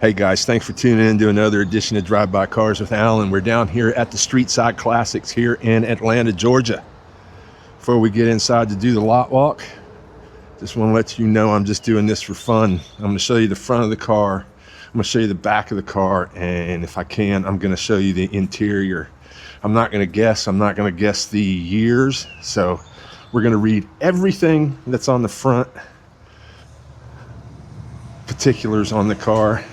Hey guys, thanks for tuning in to another edition of Drive By Cars with Alan. We're down here at the Street Side Classics here in Atlanta, Georgia. Before we get inside to do the lot walk, just want to let you know I'm just doing this for fun. I'm going to show you the front of the car. I'm going to show you the back of the car, and if I can, I'm going to show you the interior. I'm not going to guess the years, so we're going to read everything that's on the front, particulars on the car.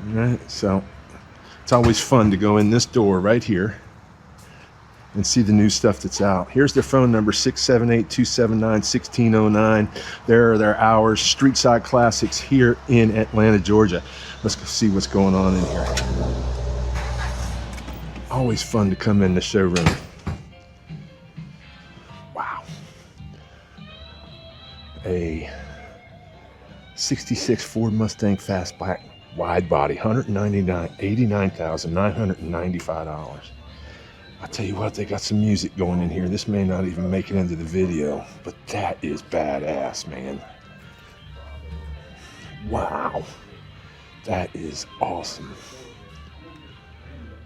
All right, so it's always fun to go in this door right here and see the new stuff that's out. Here's their phone number, 678-279-1609. There are their hours, Street Side Classics here in Atlanta, Georgia. Let's go see what's going on in here. Always fun to come in the showroom. Wow. A 66 Ford Mustang Fastback wide body, $89,995. I tell you what, they got some music going in here. This may not even make it into the video, but that is badass, man. Wow, that is awesome.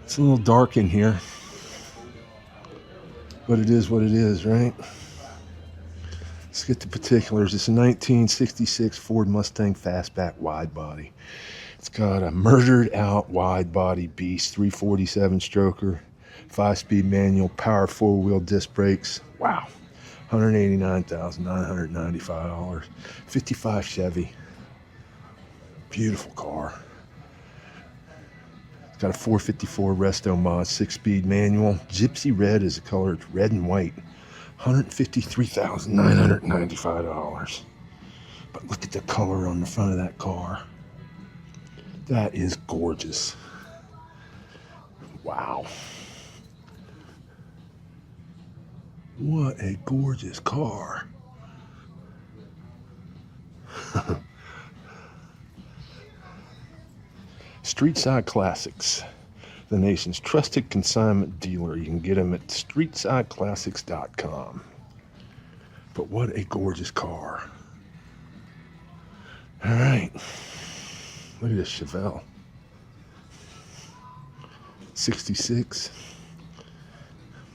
It's a little dark in here, but it is what it is, right? Let's get the particulars. It's a 1966 Ford Mustang Fastback wide body. It's got a murdered out wide body beast, 347 stroker, 5-speed manual, power 4-wheel disc brakes. Wow, $189,995. 55 Chevy. Beautiful car. It's got a 454 Resto mod, 6-speed manual. Gypsy red is the color. It's red and white. $153,995. But look at the color on the front of that car. That is gorgeous. Wow. What a gorgeous car. Street Side Classics, the nation's trusted consignment dealer. You can get them at streetsideclassics.com. But what a gorgeous car. All right. Look at this Chevelle. 66.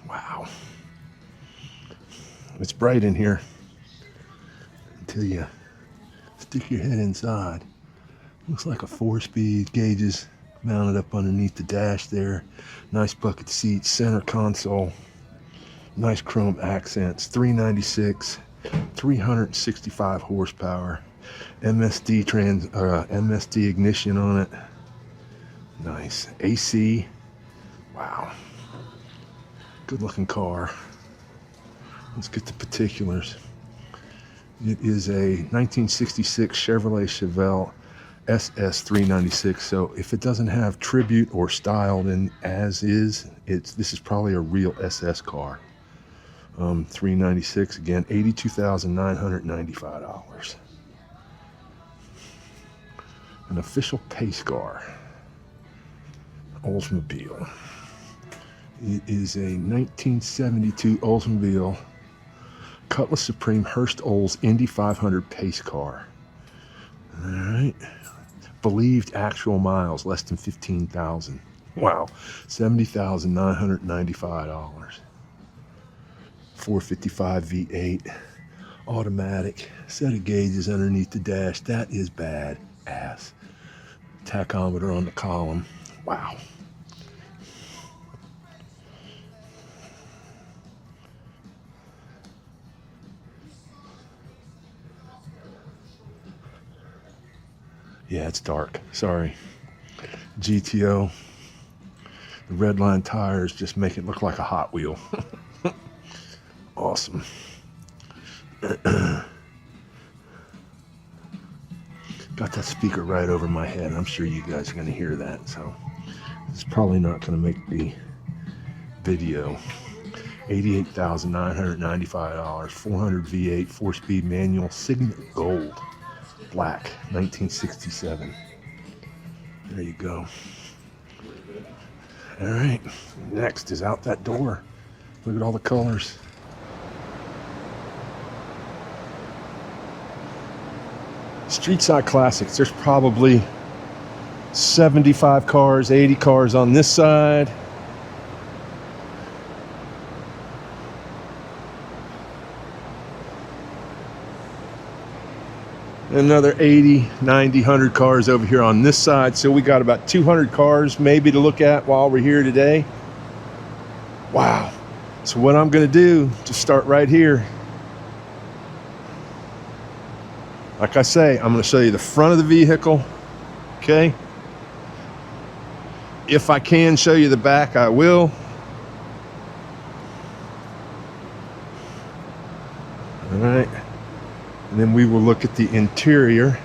Wow. It's bright in here until you stick your head inside. Looks like a 4-speed, gauges mounted up underneath the dash there. Nice bucket seats, center console, nice chrome accents. 396, 365 horsepower. MSD ignition on it. Nice. AC. Wow. Good looking car. Let's get the particulars. It is a 1966 Chevrolet Chevelle SS 396. So if it doesn't have tribute or style, then as is, this is probably a real SS car. 396 again, $82,995. An official pace car, Oldsmobile. It is a 1972 Oldsmobile Cutlass Supreme Hurst Olds Indy 500 pace car. All right. Believed actual miles, less than 15,000. Wow. $70,995. 455 V8. Automatic. Set of gauges underneath the dash. That is bad ass. Tachometer on the column. Wow. Yeah, it's dark. Sorry. GTO. The red line tires just make it look like a Hot Wheel. Awesome. Got that speaker right over my head. I'm sure you guys are going to hear that, so it's probably not going to make the video. $88,995. 400 V8, 4-speed manual, Signet Gold, black, 1967. There you go. All right, next is out that door. Look at all the colors. Street side classics. There's probably 75 cars, 80 cars on this side. Another 80, 90, 100 cars over here on this side. So we got about 200 cars maybe to look at while we're here today. Wow. So what I'm going to do, just start right here. Like I say, I'm going to show you the front of the vehicle. Okay. If I can show you the back, I will. All right. And then we will look at the interior.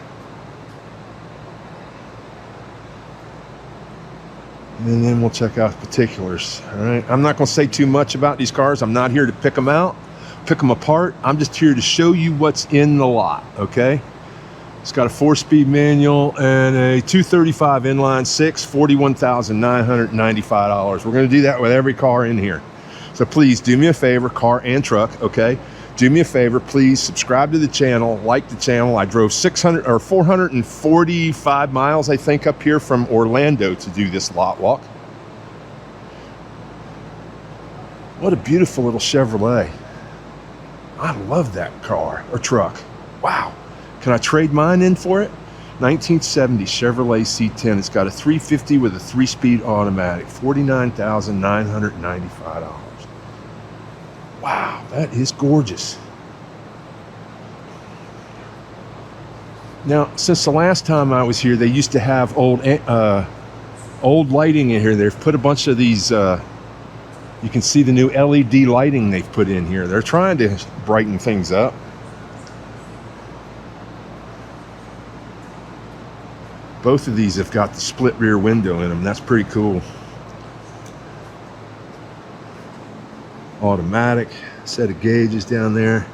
And then we'll check out particulars. All right. I'm not going to say too much about these cars. I'm not here to pick them out, pick them apart. I'm just here to show you what's in the lot. Okay. It's got a 4-speed manual and a 235 inline six, $41,995. We're going to do that with every car in here. So please do me a favor, car and truck. Okay. Do me a favor, please subscribe to the channel, like the channel. I drove 445 miles, I think, up here from Orlando to do this lot walk. What a beautiful little Chevrolet. I love that car or truck. Wow. Can I trade mine in for it? 1970 Chevrolet C10. It's got a 350 with a 3-speed automatic, $49,995. Wow, that is gorgeous. Now, since the last time I was here, they used to have old lighting in here. They've put a bunch of these, you can see the new LED lighting they've put in here. They're trying to brighten things up. Both of these have got the split rear window in them. That's pretty cool. Automatic set of gauges down there.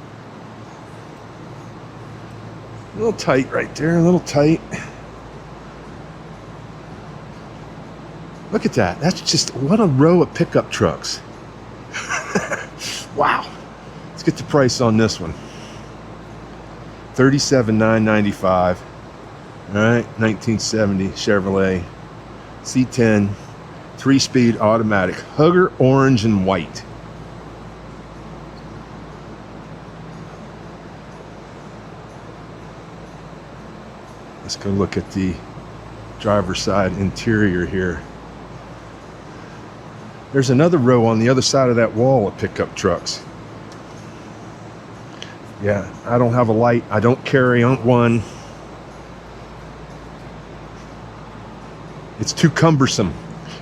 A little tight right there, a little tight. Look at that. That's just, what a row of pickup trucks. Wow. Let's get the price on this one. $37,995. All right, 1970 Chevrolet C10, 3-speed automatic, Hugger orange and white. Let's go look at the driver's side interior here. There's another row on the other side of that wall of pickup trucks. Yeah, I don't have a light. I don't carry one. It's too cumbersome.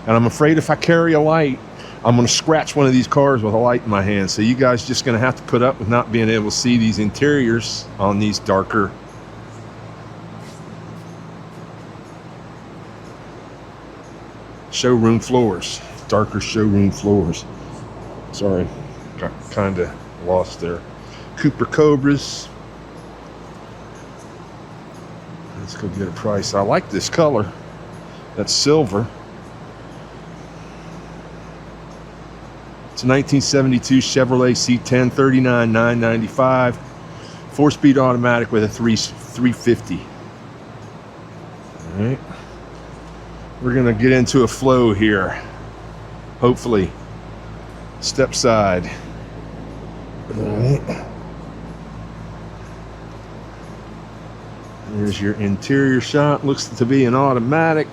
And I'm afraid if I carry a light, I'm going to scratch one of these cars with a light in my hand. So you guys just going to have to put up with not being able to see these interiors on these darker showroom floors. Darker showroom floors. Sorry, got kind of lost there. Cooper Cobras. Let's go get a price. I like this color. That's silver. It's a 1972 Chevrolet C10, $39,995. 4-speed automatic with a 350. All right. We're going to get into a flow here. Hopefully. Step side. All right. There's your interior shot. Looks to be an automatic.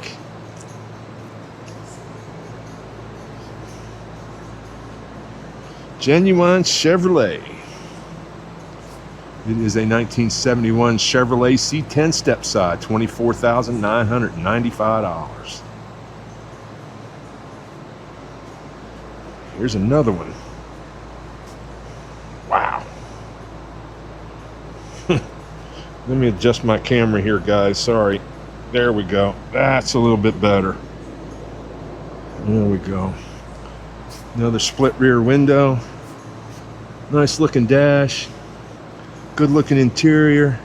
Genuine Chevrolet. It is a 1971 Chevrolet C10 step side, $24,995. Here's another one. Wow. Let me adjust my camera here, guys. Sorry. There we go. That's a little bit better. There we go. Another split rear window. Nice looking dash. Good looking interior.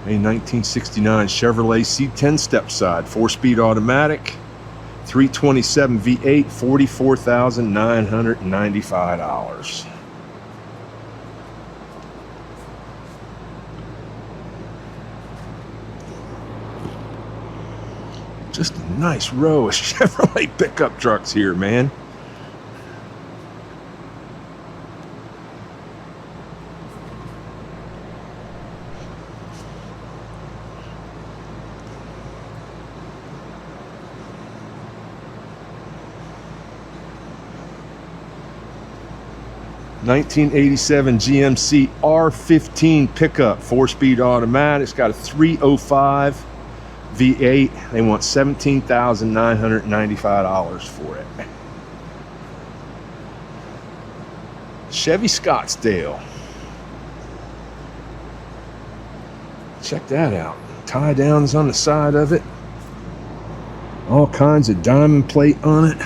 A 1969 Chevrolet C10 step side, 4-speed automatic, 327 V8, $44,995. Just a nice row of Chevrolet pickup trucks here, man. (1987) GMC R15 pickup, 4-speed automatic. It's got a 305 V8. They want $17,995 for it. Chevy Scottsdale. Check that out. Tie downs on the side of it. All kinds of diamond plate on it.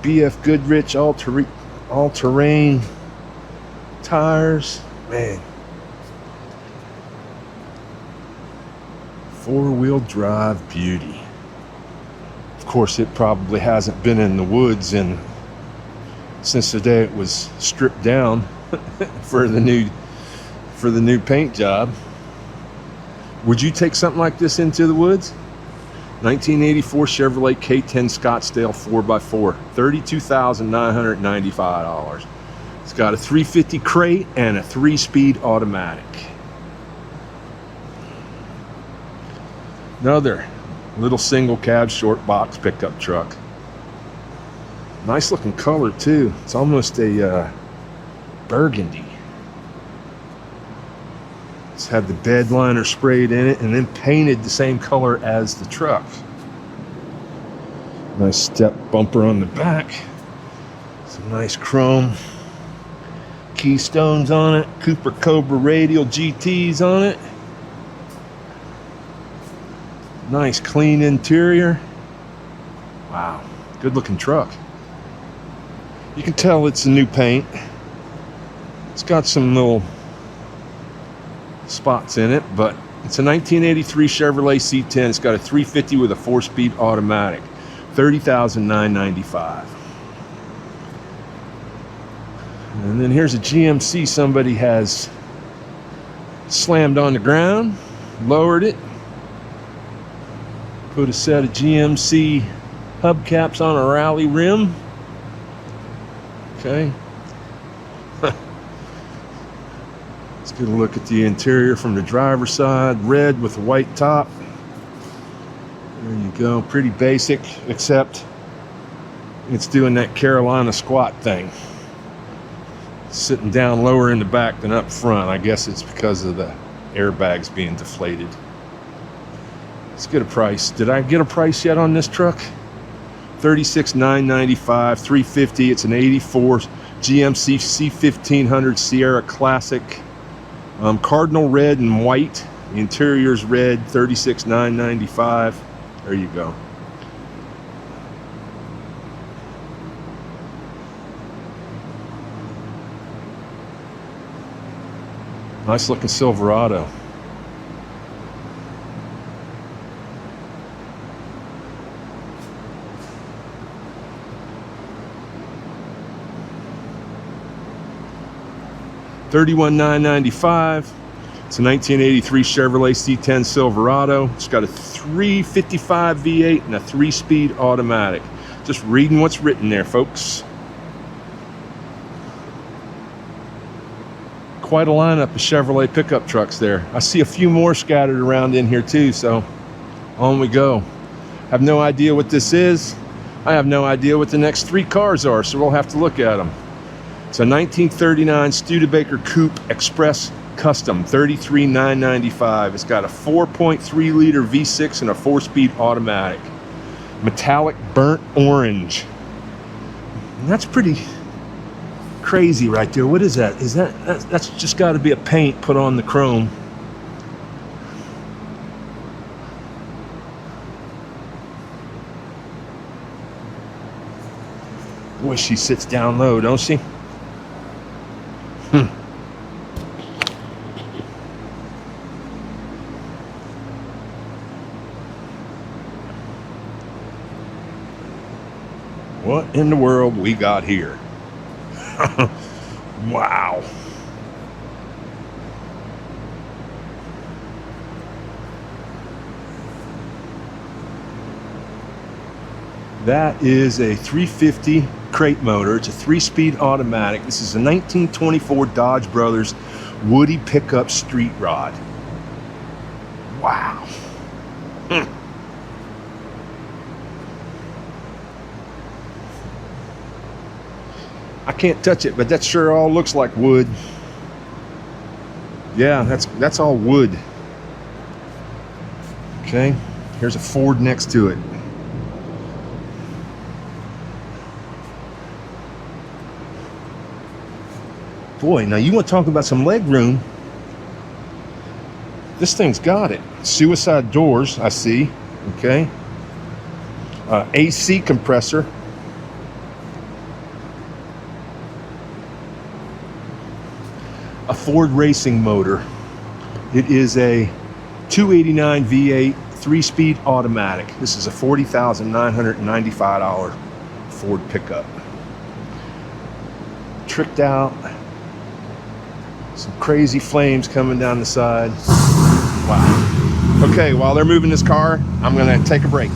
BF Goodrich all-terrain tires. Man. 4-wheel drive beauty. Of course, it probably hasn't been in the woods since the day it was stripped down for the new paint job. Would you take something like this into the woods? 1984 Chevrolet K10 Scottsdale 4x4, $32,995. It's got a 350 crate and a 3-speed automatic. Another little single cab short box pickup truck. Nice looking color too. It's almost a burgundy. It's had the bed liner sprayed in it and then painted the same color as the truck. Nice step bumper on the back. Some nice chrome keystones on it. Cooper Cobra radial GTs on it. Nice clean interior. Wow, good looking truck. You can tell it's a new paint. It's got some little spots in it, but it's a 1983 Chevrolet C10. It's got a 350 with a 4-speed automatic. $30,995. And then here's a GMC somebody has slammed on the ground, lowered it, put a set of GMC hubcaps on a rally rim. Okay. Let's get a look at the interior from the driver's side. Red with a white top. There you go. Pretty basic, except it's doing that Carolina squat thing. Sitting down lower in the back than up front. I guess it's because of the airbags being deflated. Let's get a price. Did I get a price yet on this truck? $36,995, 350. It's an 84 GMC C1500 Sierra Classic. Cardinal red and white. The interior's red. $36,995. There you go. Nice looking Silverado. $31,995. It's a 1983 Chevrolet C10 Silverado. It's got a 355 V8 and a 3-speed automatic. Just reading what's written there, folks. Quite a lineup of Chevrolet pickup trucks there. I see a few more scattered around in here too, so on we go. Have no idea what this is. I have no idea what the next 3 cars are, so we'll have to look at them. It's a 1939 Studebaker Coupe Express Custom, $33,995. It's got a 4.3 liter V6 and a 4-speed automatic. Metallic burnt orange. And that's pretty crazy right there. What is that? That's just got to be a paint put on the chrome. Boy, she sits down low, don't she? in the world we got here? Wow. That is a 350 crate motor. It's a 3-speed automatic. This is a 1924 Dodge Brothers Woody pickup street rod. Wow. I can't touch it, but that sure all looks like wood. Yeah, that's all wood. Okay, here's a Ford next to it. Boy, now you want to talk about some leg room. This thing's got it. Suicide doors, I see. Okay. AC compressor. A Ford racing motor. It is a 289 V8 3-speed automatic. This is a $40,995 Ford pickup. Tricked out. Some crazy flames coming down the side. Wow. Okay, while they're moving this car, I'm gonna take a break.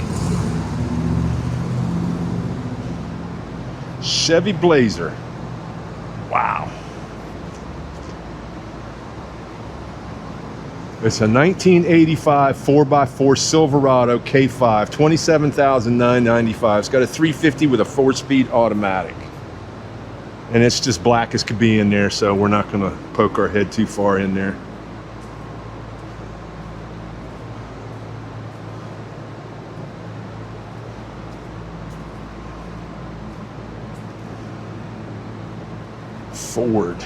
Chevy Blazer. Wow. It's a 1985 4x4 Silverado K5, $27,995. It's got a 350 with a 4-speed automatic. And it's just black as could be in there, so we're not gonna poke our head too far in there. Ford.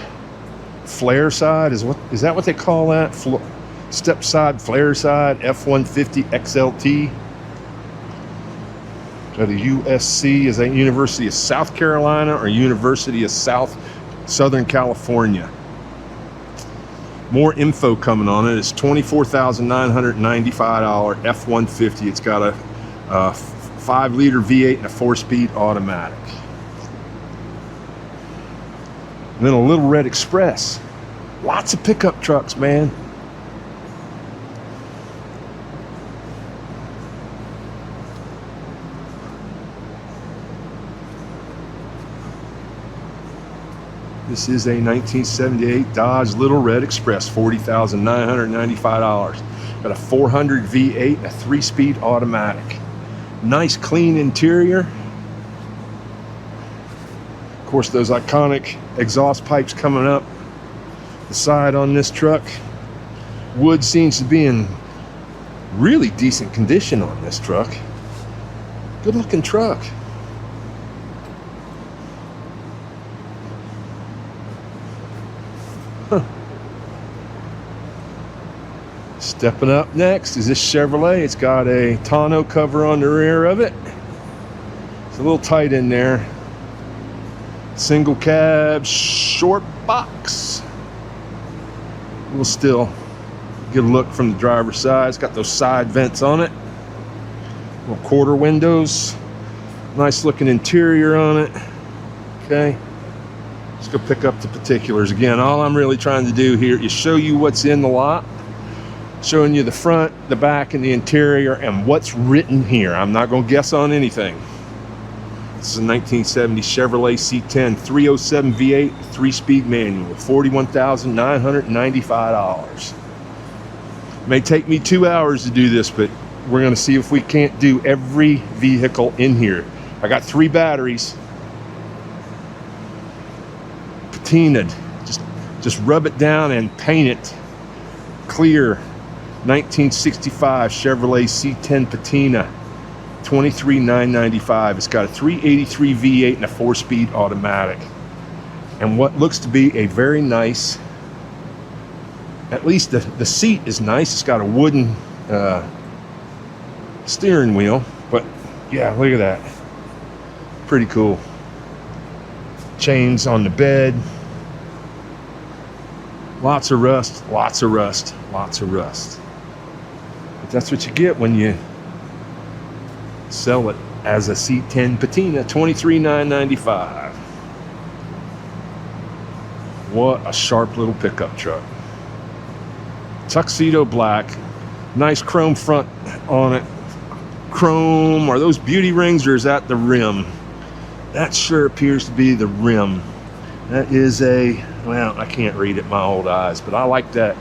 Flare side is that what they call that? Step side, flare side, F-150 XLT. Got a USC, is that University of South Carolina or University of Southern California? More info coming on it. It's $24,995 F-150. It's got a 5-liter V8 and a 4-speed automatic. And then a Little Red Express. Lots of pickup trucks, man. This is a 1978 Dodge Little Red Express, $40,995. Got a 400 V8 and a 3-speed automatic. Nice clean interior. Of course, those iconic exhaust pipes coming up the side on this truck. Wood seems to be in really decent condition on this truck. Good looking truck. Huh. Stepping up next is this Chevrolet. It's got a tonneau cover on the rear of it. It's a little tight in there. Single cab, short box. We'll still get a look from the driver's side. It's got those side vents on it. Little quarter windows. Nice looking interior on it. Okay. Let's go pick up the particulars. Again, all I'm really trying to do here is show you what's in the lot. Showing you the front, the back, and the interior, and what's written here. I'm not going to guess on anything. This is a 1970 Chevrolet C10 307 V8 3-speed manual, $41,995. May take me 2 hours to do this, but we're going to see if we can't do every vehicle in here. I got 3 batteries. Patinaed. Just rub it down and paint it clear. 1965 Chevrolet C10 patina. $23,995. It's got a 383 V8 and a 4-speed automatic. And what looks to be a very nice, at least the seat is nice. It's got a wooden steering wheel, but yeah, look at that. Pretty cool. Chains on the bed. Lots of rust, lots of rust, lots of rust. But that's what you get when you sell it as a C10 patina, $23,995. What a sharp little pickup truck. Tuxedo black, nice chrome front on it. Chrome, are those beauty rings or is that the rim? That sure appears to be the rim. That is a, well, I can't read it my old eyes, but I like that.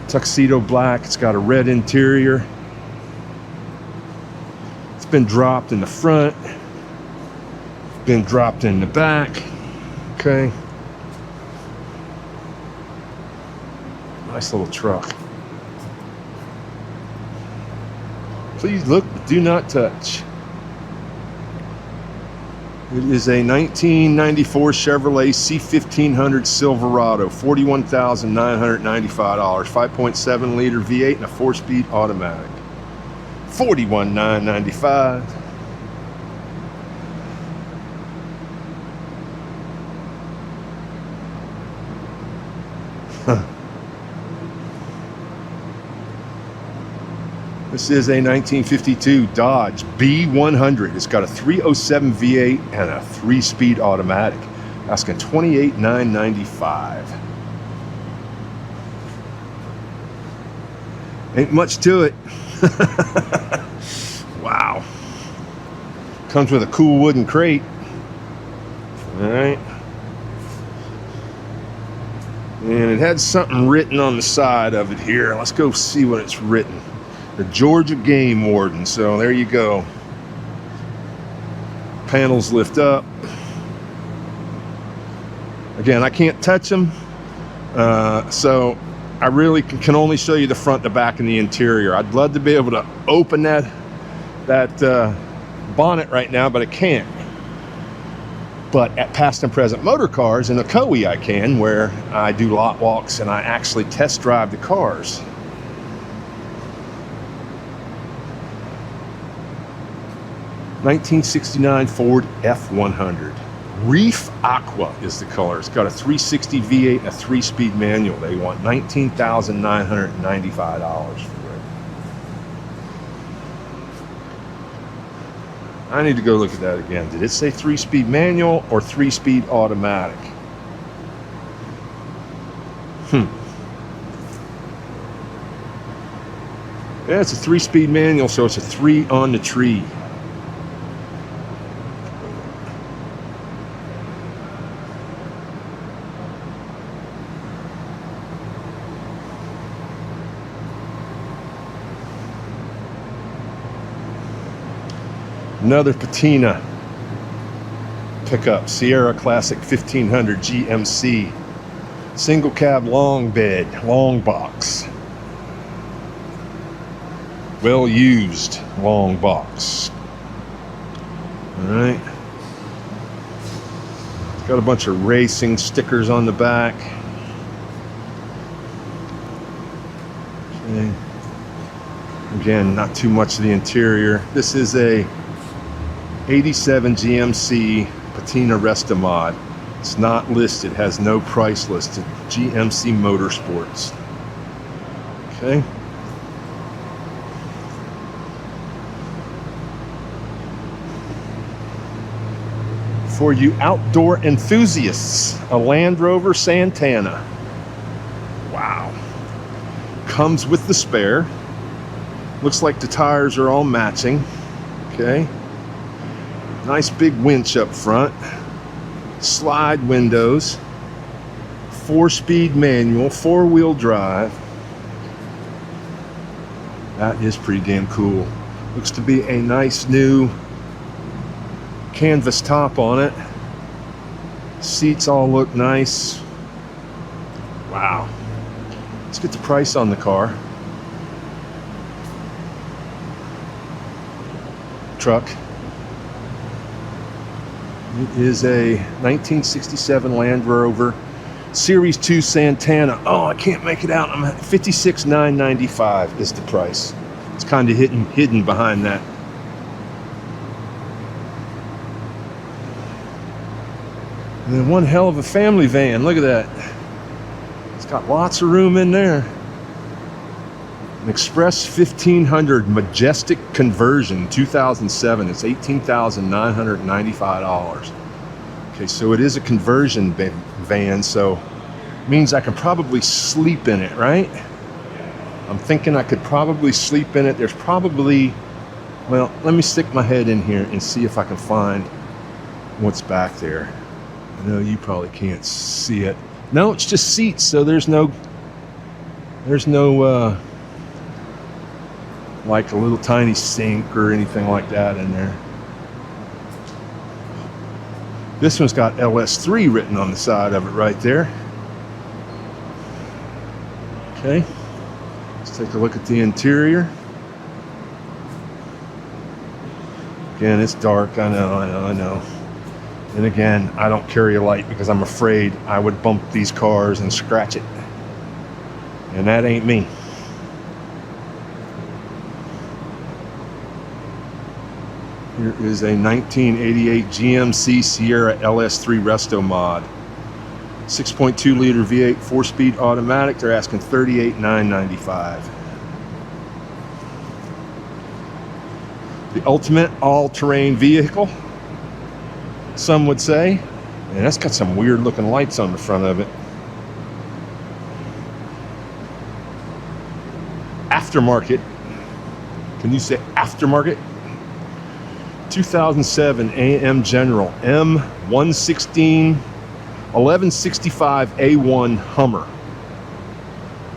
Tuxedo black, it's got a red interior. It's been dropped in the front, been dropped in the back. Okay. Nice little truck. Please look, but do not touch. It is a 1994 Chevrolet C1500 Silverado, $41,995, 5.7 liter V8 and a 4-speed automatic. $41,995. This is a 1952 Dodge B100. It's got a 307 V8 and a 3-speed automatic. Asking $28,995. Ain't much to it. Wow. Comes with a cool wooden crate. All right. And it had something written on the side of it here. Let's go see what it's written. The Georgia Game Warden. So there you go. Panels lift up. Again, I can't touch them. So I really can only show you the front, the back, and the interior. I'd love to be able to open that bonnet right now, but I can't. But at Past and Present Motor Cars in Ocoee I can, where I do lot walks and I actually test drive the cars. $1969 Ford F100. Reef Aqua is the color. It's got a 360 V8 and a 3-speed manual. They want $19,995 for it. I need to go look at that again. Did it say 3-speed manual or 3-speed automatic? Yeah, it's a 3-speed manual, so it's a 3 on the tree. Another patina pickup, Sierra Classic 1500 GMC. Single cab long bed, long box. Well used long box. Alright. Got a bunch of racing stickers on the back. Okay. Again, not too much of the interior. This is a 87 GMC Patina Resta Mod. It's not listed, has no price listed. GMC Motorsports. Okay. For you outdoor enthusiasts, a Land Rover Santana. Wow. Comes with the spare. Looks like the tires are all matching. Okay. Nice big winch up front, slide windows, 4-speed manual, 4-wheel drive. That is pretty damn cool. Looks to be a nice new canvas top on it. Seats all look nice. Wow. Let's get the price on the car. Truck. It is a 1967 Land Rover Series 2 Santana. Oh, I can't make it out. I'm at $56,995 is the price. It's kind of hidden behind that. And then one hell of a family van. Look at that. It's got lots of room in there. An Express 1500 Majestic conversion, 2007. It's $18,995. Okay, so it is a conversion van, so it means I can probably sleep in it, right? I'm thinking I could probably sleep in it. There's probably, well, let me stick my head in here and see if I can find what's back there. I know you probably can't see it. No, it's just seats, so there's no like a little tiny sink or anything like that in there. This one's got LS3 written on the side of it right there. Okay, let's take a look at the interior. Again, it's dark, I know. And again, I don't carry a light because I'm afraid I would bump these cars and scratch it. And that ain't me. Here is a 1988 GMC Sierra LS3 Resto Mod. 6.2 liter V8 4-speed automatic. They're asking $38,995. The ultimate all-terrain vehicle, some would say. And that's got some weird looking lights on the front of it. Aftermarket. Can you say aftermarket? 2007 AM General M116 1165 A1 Hummer.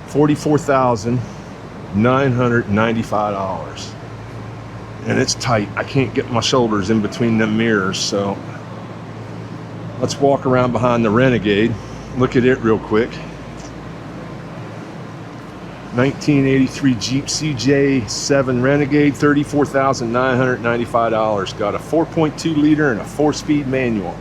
$44,995. And it's tight. I can't get my shoulders in between them mirrors, so let's walk around behind the Renegade. Look at it real quick. 1983 Jeep CJ7 Renegade, $34,995. Got a 4.2 liter and a 4-speed manual.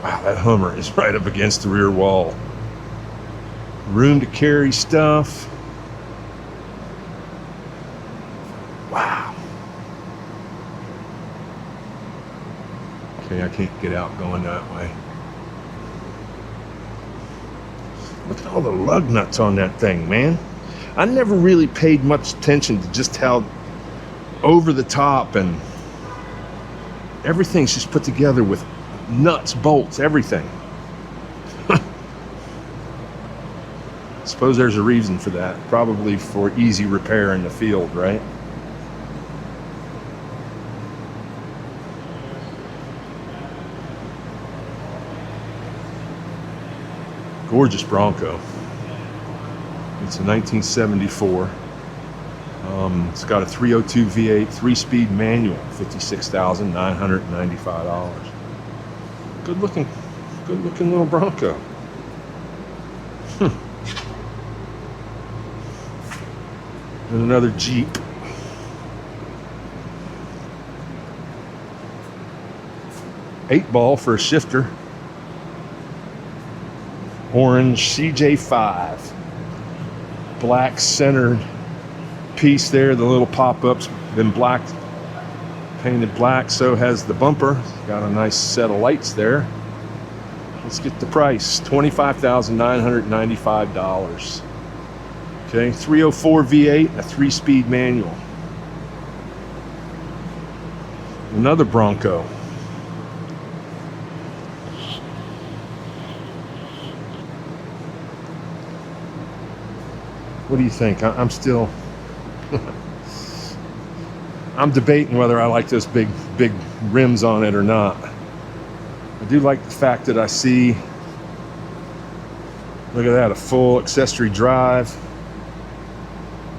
Wow, that Hummer is right up against the rear wall. Room to carry stuff. Wow. Okay, I can't get out going that way. Look at all the lug nuts on that thing, man. I never really paid much attention to just how over the top and everything's just put together with nuts, bolts, everything. Suppose there's a reason for that. Probably for easy repair in the field, right? Gorgeous Bronco. It's a 1974. It's got a 302 V8 3-speed manual, $56,995. Good looking little Bronco. And another Jeep. Eight ball for a shifter. Orange CJ5. Black centered piece there. The little pop-ups been black, painted black. So has the bumper. Got a nice set of lights there. Let's get the price. $25,995. Okay, 304 V8 and a 3-speed manual. Another Bronco. What do you think? I'm still I'm debating whether I like those big rims on it or not. I do like the fact that I see, look at that, a full accessory drive.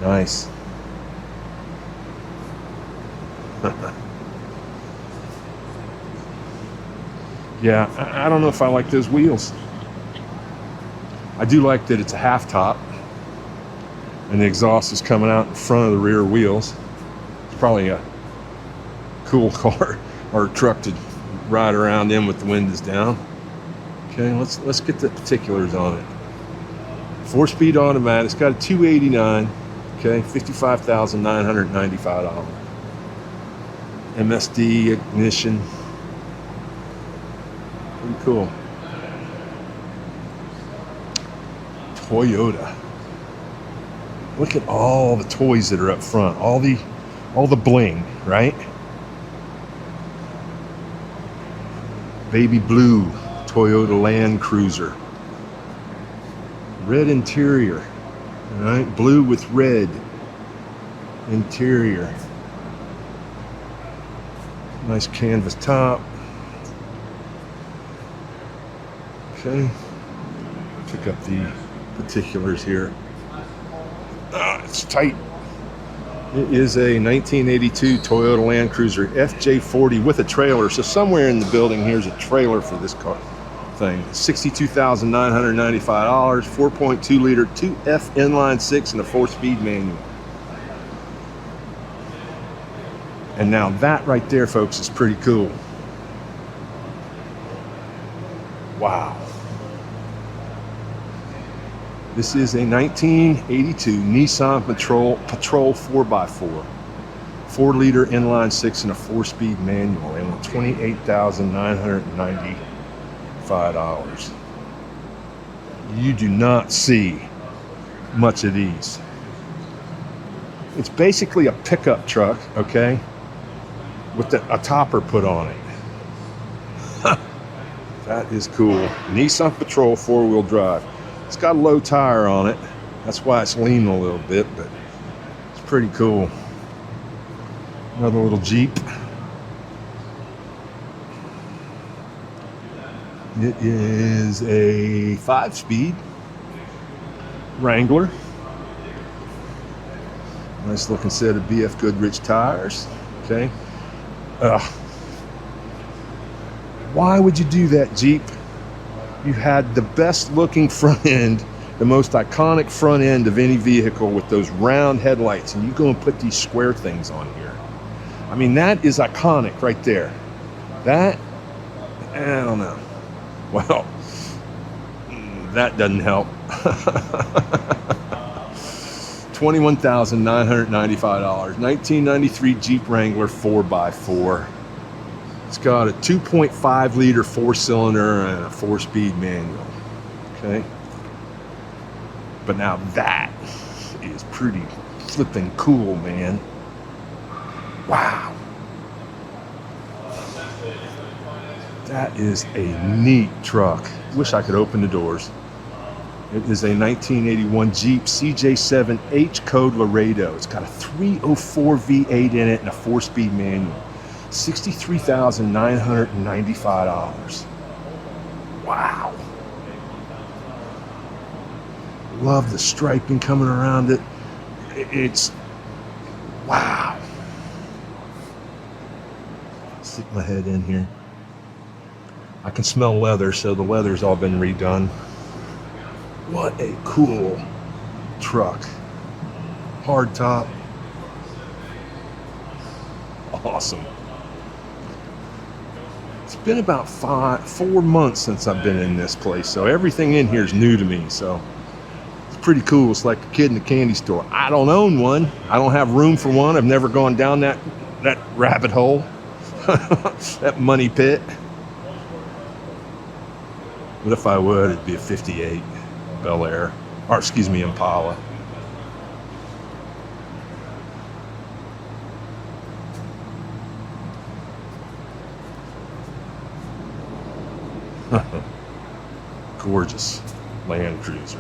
Nice. Yeah, I don't know if I like those wheels. I do like that it's a half top and the exhaust is coming out in front of the rear wheels. It's probably a cool car or truck to ride around in with the windows down. Okay, let's get the particulars on it. 4-speed automatic. It's got a 289. Okay, $55,995. MSD ignition. Pretty cool. Toyota. Look at all the toys that are up front, all the bling, right? Baby blue Toyota Land Cruiser. Red interior, all right? Blue with red interior. Nice canvas top. Okay, pick up the particulars here. It's tight. It is a 1982 Toyota Land Cruiser FJ40 with a trailer. So somewhere in the building here's a trailer for this car thing. $62,995, 4.2 liter 2F inline 6 and a 4-speed manual. And now that right there, folks, is pretty cool. Wow. This is a 1982 Nissan Patrol 4x4. 4-liter inline 6 and a 4-speed manual, and $28,995. You do not see much of these. It's basically a pickup truck, okay, with a topper put on it. That is cool. Nissan Patrol 4-wheel drive. It's got a low tire on it. That's why it's leaning a little bit, but it's pretty cool. Another little Jeep. It is a 5-speed Wrangler. Nice looking set of BF Goodrich tires. Okay. Why would you do that, Jeep? You had the best looking front end, the most iconic front end of any vehicle with those round headlights, and you go and put these square things on here. I mean, that is iconic right there. That, I don't know. Well, that doesn't help. $21,995. 1993 Jeep Wrangler 4x4. It's got a 2.5 liter 4-cylinder and a 4-speed manual. Okay. But now that is pretty flipping cool, man. Wow. That is a neat truck. Wish I could open the doors. It is a 1981 Jeep CJ7 H Code Laredo. It's got a 304 V8 in it and a 4-speed manual. $63,995. Wow. Love the striping coming around it. It's wow. Stick my head in here. I can smell leather, so the leather's all been redone. What a cool truck. Hard top. Awesome. It's been about 4 months since I've been in this place, so everything in here is new to me, so it's pretty cool. It's like a kid in a candy store. I don't own one. I don't have room for one. I've never gone down that rabbit hole, that money pit. But if I would, it'd be a 58 Bel Air, or excuse me, Impala. Gorgeous Land Cruiser.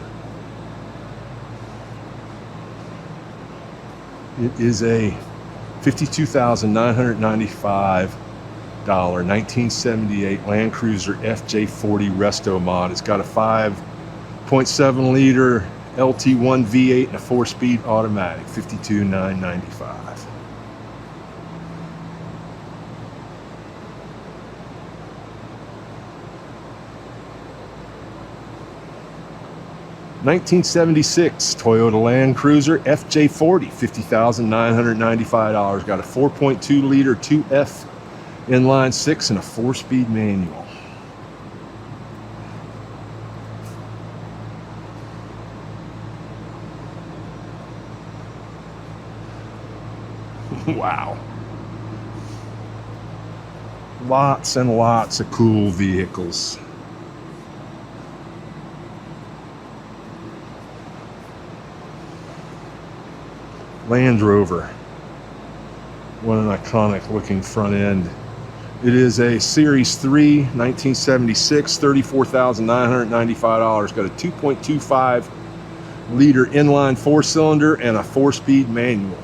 It is a $52,995 1978 Land Cruiser FJ40 Resto Mod. It's got a 5.7 liter LT1 V8 and a 4-speed automatic. $52,995. $1976 Toyota Land Cruiser FJ40, $50,995. Got a 4.2 liter 2F inline 6 and a 4-speed manual. Wow. Lots and lots of cool vehicles. Land Rover. What an iconic looking front end. It is a Series 3, 1976, $34,995. Got a 2.25 liter inline 4-cylinder and a 4-speed manual.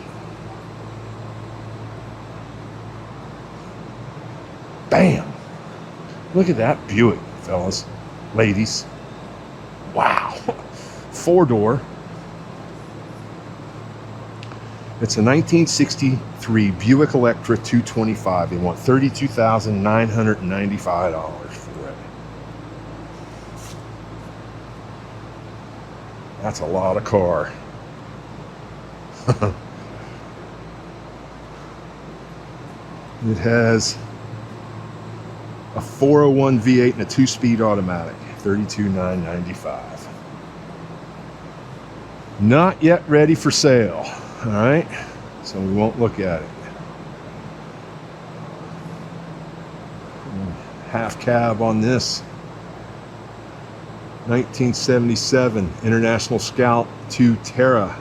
Bam! Look at that Buick, fellas, ladies. Wow. 4-door. It's a 1963 Buick Electra 225. They want $32,995 for it. That's a lot of car. It has a 401 V8 and a 2-speed automatic. $32,995. Not yet ready for sale. All right, so we won't look at it. Half cab on this. 1977 International Scout 2 Terra.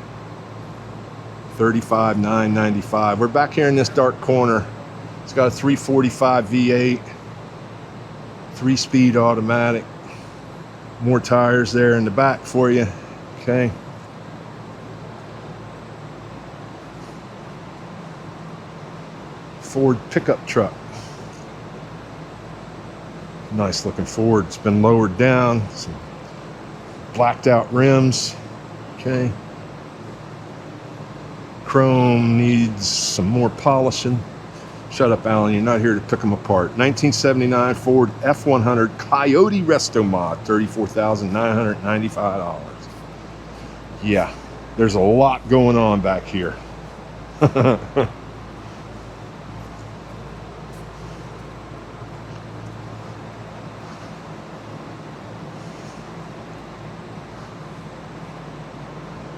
$35,995. We're back here in this dark corner. It's got a 345 V8, 3-speed automatic. More tires there in the back for you. Okay. Ford pickup truck. Nice looking Ford. It's been lowered down. Some blacked out rims. Okay. Chrome needs some more polishing. Shut up, Alan. You're not here to pick them apart. 1979 Ford F100 Coyote Resto Mod. $34,995. Yeah, there's a lot going on back here.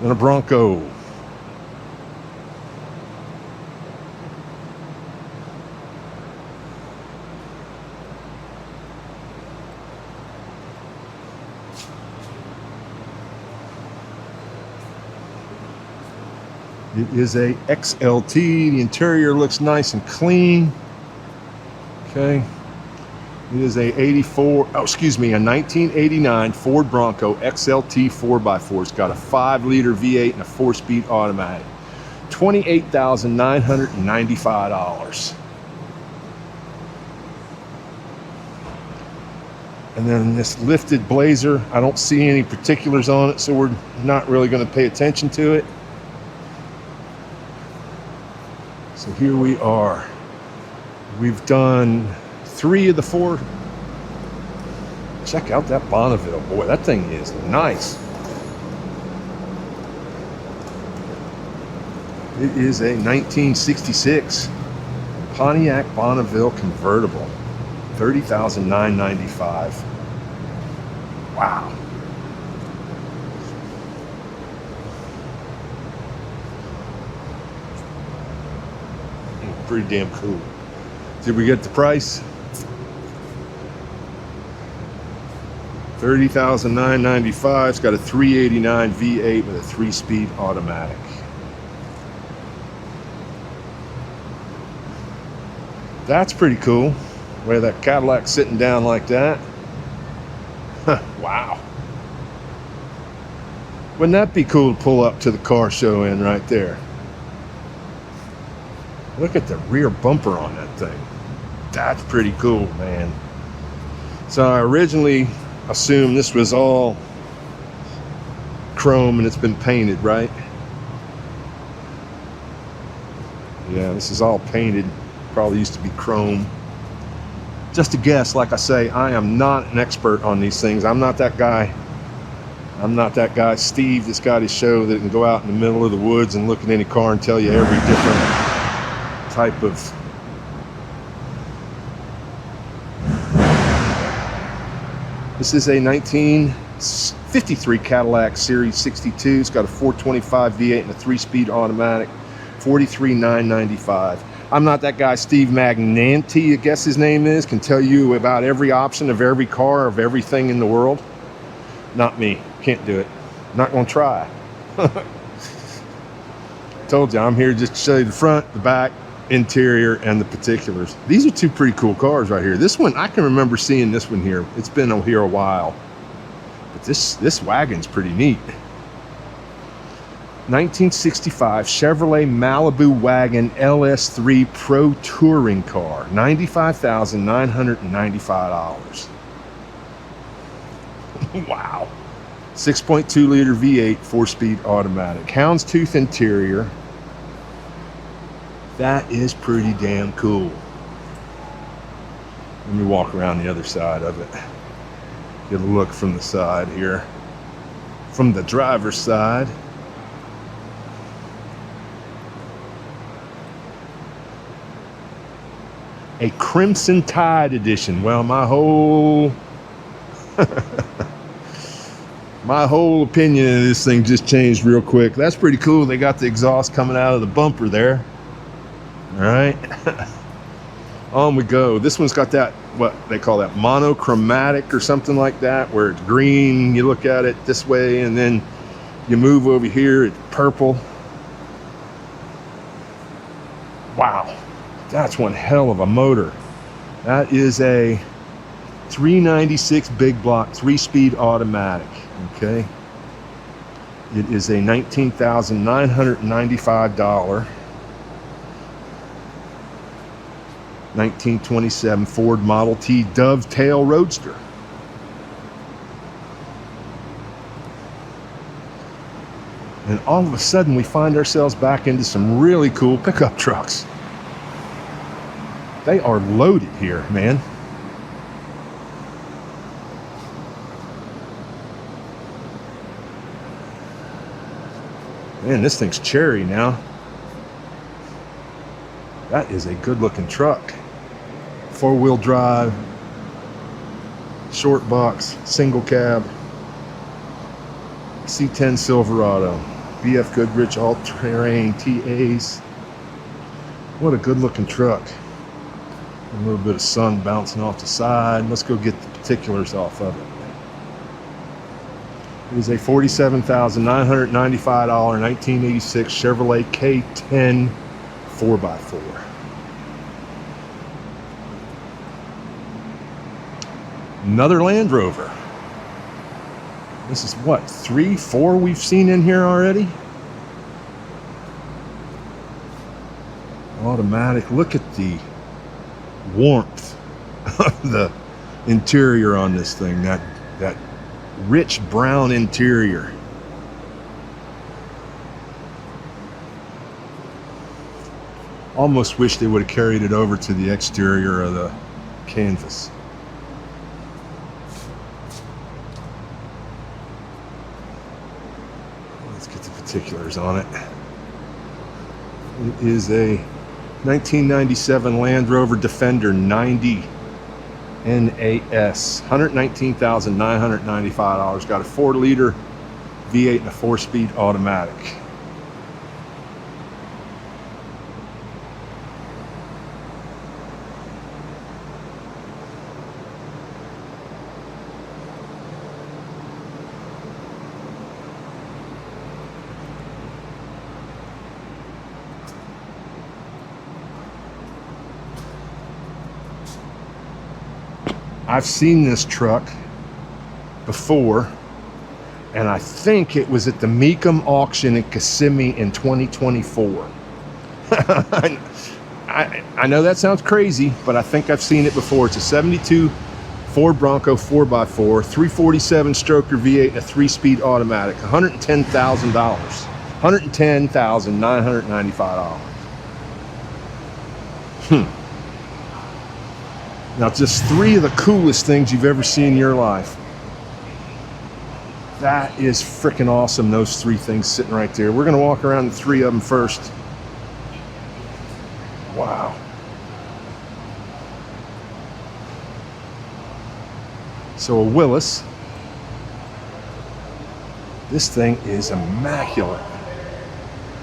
And a Bronco. It is a XLT. The interior looks nice and clean. Okay. It is a 1989 Ford Bronco XLT 4x4. It's got a 5-liter V8 and a 4-speed automatic. $28,995. And then this lifted Blazer, I don't see any particulars on it, so we're not really going to pay attention to it. So here we are. We've done 3 of the 4. Check out that Bonneville. Boy, that thing is nice. It is a 1966 Pontiac Bonneville convertible. $30,995. Wow. Pretty damn cool. Did we get the price? $30,995. It's got a 389 V8 with a 3-speed automatic. That's pretty cool. Where that Cadillac sitting down like that. Wow. Wouldn't that be cool to pull up to the car show in right there? Look at the rear bumper on that thing. That's pretty cool, man. So I originally assumed this was all chrome and it's been painted, right? Yeah, this is all painted. Probably used to be chrome. Just a guess, like I say, I am not an expert on these things. I'm not that guy. Steve, that's got his show that can go out in the middle of the woods and look at any car and tell you every different type of This is a 1953 Cadillac Series 62. It's got a 425 V8 and a 3-speed automatic. $43,995. I'm not that guy Steve Magnanti, I guess his name is, can tell you about every option of every car, of everything in the world. Not me. Can't do it. Not going to try. Told you, I'm here just to show you the front, the back, interior, and the particulars. These are two pretty cool cars right here. This one, I can remember seeing this one here. It's been here a while. But this wagon's pretty neat. 1965 Chevrolet Malibu Wagon LS3 Pro Touring Car. $95,995. Wow. 6.2 liter V8 4-speed automatic. Houndstooth interior. That is pretty damn cool. Let me walk around the other side of it. Get a look from the side here. From the driver's side. A Crimson Tide edition. Well, my whole opinion of this thing just changed real quick. That's pretty cool. They got the exhaust coming out of the bumper there. All right. On we go. This one's got that, what they call that, monochromatic or something like that, where it's green, you look at it this way, and then you move over here, it's purple. Wow. That's one hell of a motor. That is a 396 big block 3-speed automatic. Okay, it is a $19,995 1927 Ford Model T Dovetail Roadster. And all of a sudden we find ourselves back into some really cool pickup trucks. They are loaded here, man. Man, this thing's cherry now. That is a good looking truck. 4-wheel drive, short box, single cab, C10 Silverado, BF Goodrich all-terrain TAs. What a good looking truck. A little bit of sun bouncing off the side. Let's go get the particulars off of it. It is a $47,995 1986 Chevrolet K10 4x4. Another Land Rover. This is what, 3, 4 we've seen in here already? Automatic. Look at the warmth of the interior on this thing. That rich brown interior. Almost wish they would have carried it over to the exterior of the canvas. Let's get the particulars on it. It is a 1997 Land Rover Defender 90 NAS, $119,995. Got a 4-liter V8 and a 4-speed automatic. I've seen this truck before, and I think it was at the Mecum auction in Kissimmee in 2024. I know that sounds crazy, but I think I've seen it before. It's a 72 Ford Bronco 4x4, 347 stroker V8 and a 3-speed automatic, $110,000, $110,995. Now, just 3 of the coolest things you've ever seen in your life. That is freaking awesome, those 3 things sitting right there. We're going to walk around the 3 of them first. Wow. So a Willis. This thing is immaculate.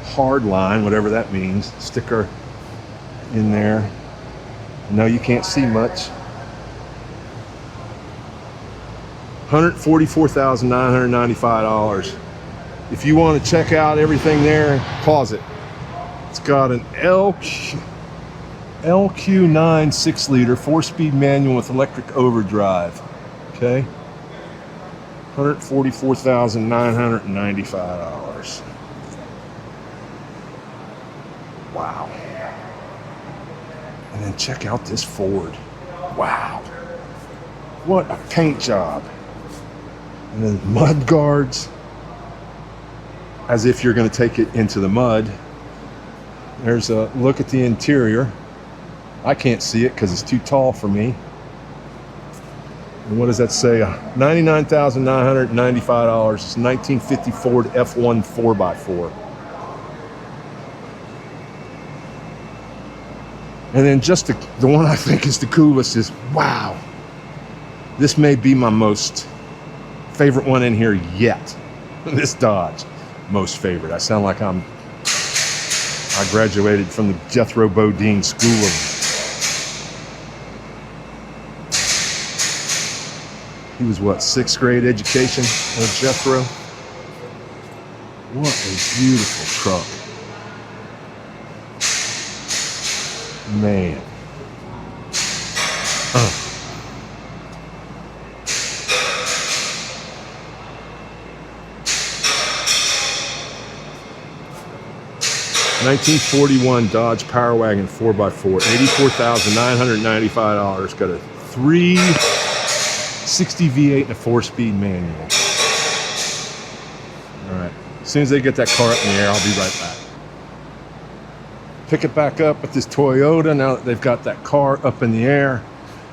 Hard line, whatever that means. Sticker in there. No, you can't see much. $144,995. If you want to check out everything there, pause it. It's got an LQ9 6-liter 4-speed manual with electric overdrive. Okay, $144,995. Wow. And then check out this Ford. Wow. What a paint job. And then mud guards, as if you're going to take it into the mud. There's a look at the interior. I can't see it because it's too tall for me. And what does that say? $99,995. It's a 1950 Ford F1 4x4. And then just the one I think is the coolest is, wow. This may be my most favorite one in here yet. This Dodge, most favorite. I sound like I graduated from the Jethro Bodine School of... He was what, 6th grade education of Jethro? What a beautiful truck. Man. 1941 Dodge Power Wagon 4x4, $84,995. Got a 360 V8 and a 4-speed manual. All right. As soon as they get that car up in the air, I'll be right back. Pick it back up with this Toyota now that they've got that car up in the air.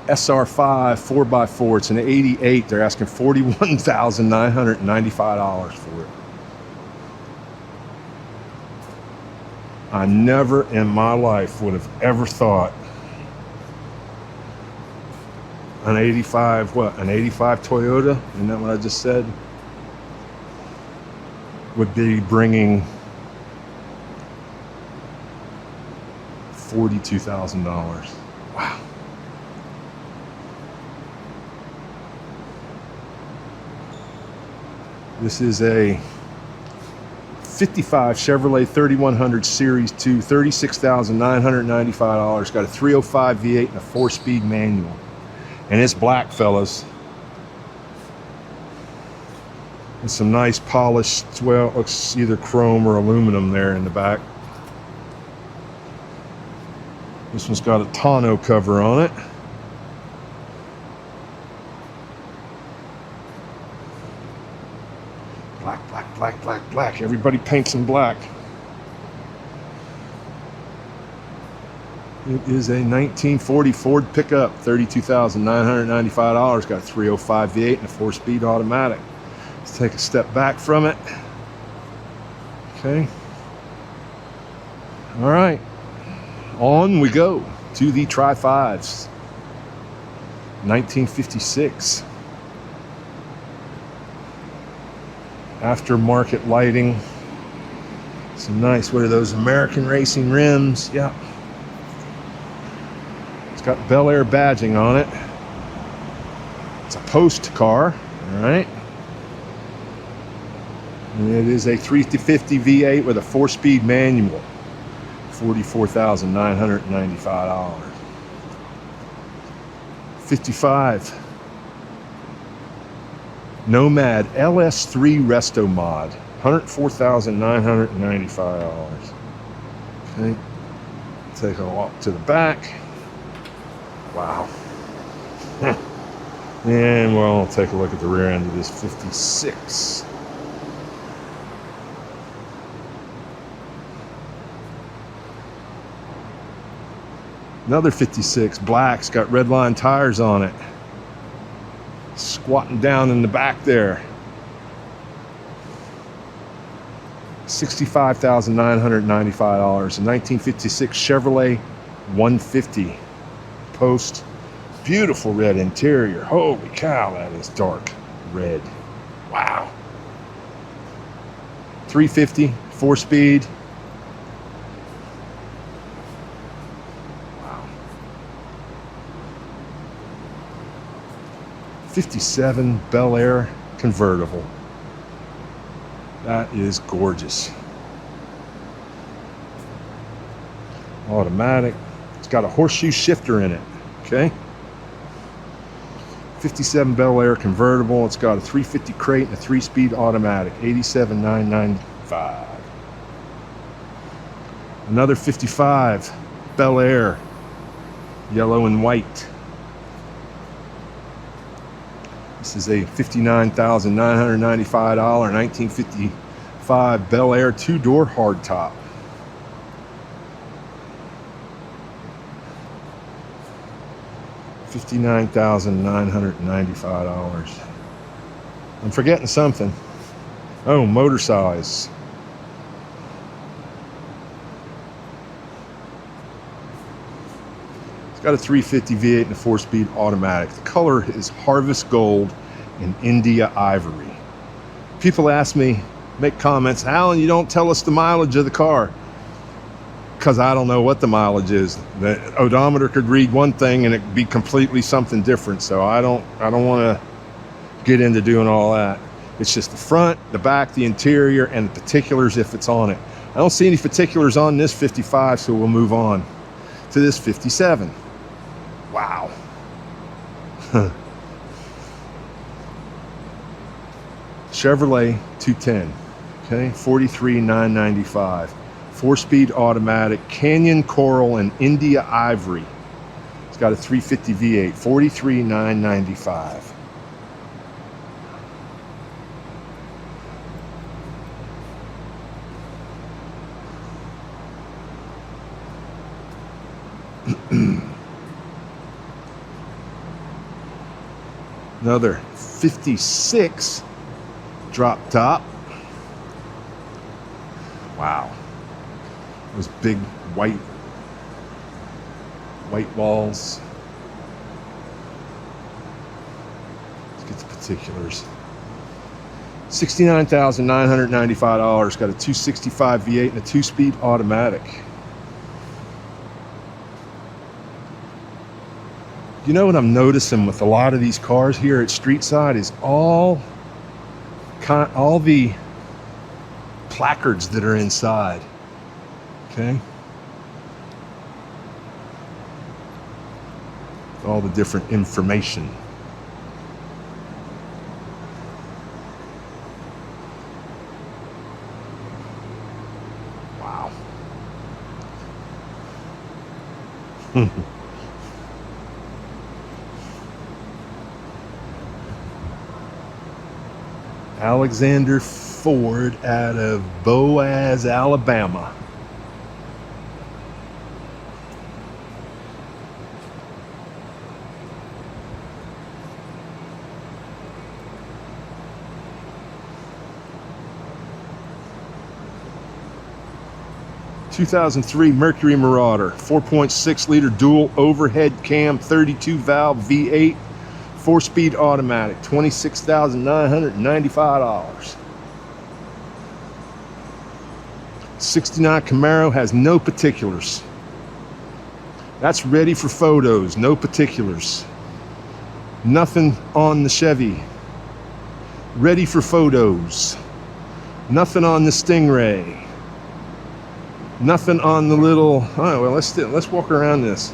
SR5 4x4. It's an 88. They're asking $41,995 for it. I never in my life would have ever thought an 85, an 85 Toyota, isn't that what I just said, would be bringing $42,000. Wow. This is a 55 Chevrolet 3100 Series 2, $36,995. Got a 305 V8 and a 4-speed manual. And it's black, fellas. And some nice polished, well, it looks either chrome or aluminum there in the back. This one's got a tonneau cover on it. Black, black, black, black, black. Everybody paints in black. It is a 1940 Ford pickup, $32,995. Got a 305 V8 and a 4-speed automatic. Let's take a step back from it. Okay. All right. On we go to the Tri-5s. 1956. Aftermarket lighting. Some nice, what are those, American Racing rims? Yeah. It's got Bel Air badging on it. It's a post car, all right. And it is a 350 V8 with a 4-speed manual. $44,995. 55 Nomad LS3 Resto Mod, $104,995. Okay, take a walk to the back. Wow. And we'll take a look at the rear end of this 56. Another 56, black's got red line tires on it. Squatting down in the back there. $65,995. A 1956 Chevrolet 150 post. Beautiful red interior. Holy cow, that is dark red. Wow. 350, 4-speed. 57 Bel Air convertible. That is gorgeous. automatic. It's got a horseshoe shifter in it. Okay. 57 Bel Air convertible. It's got a 350 crate and a 3-speed automatic. 87,995. Another 55 Bel Air, yellow and white. This is a $59,995 1955 Bel Air 2-door hardtop. $59,995. I'm forgetting something. Oh, motor size. It's got a 350 V8 and a 4-speed automatic. The color is Harvest Gold and India Ivory. People ask me, make comments, Alan, you don't tell us the mileage of the car. Because I don't know what the mileage is. The odometer could read one thing and it'd be completely something different. So I don't want to get into doing all that. It's just the front, the back, the interior, and the particulars if it's on it. I don't see any particulars on this 55, so we'll move on to this 57. Wow. Chevrolet 210. Okay, 43,995. 4-speed automatic, Canyon Coral and India Ivory. It's got a 350 V8, 43,995. Another 56 drop top. Wow. Those big white walls. Let's get the particulars. $69,995. Got a 265 V8 and a 2-speed automatic. You know what I'm noticing with a lot of these cars here at Street Side is all the placards that are inside. Okay. All the different information. Wow. Alexander Ford out of Boaz, Alabama. 2003 Mercury Marauder, 4.6 liter dual overhead cam, 32 valve V8, 4-speed automatic, $26,995. 69 Camaro has no particulars. That's ready for photos, no particulars. Nothing on the Chevy. Ready for photos. Nothing on the Stingray. Nothing on the little, oh, well, let's walk around this.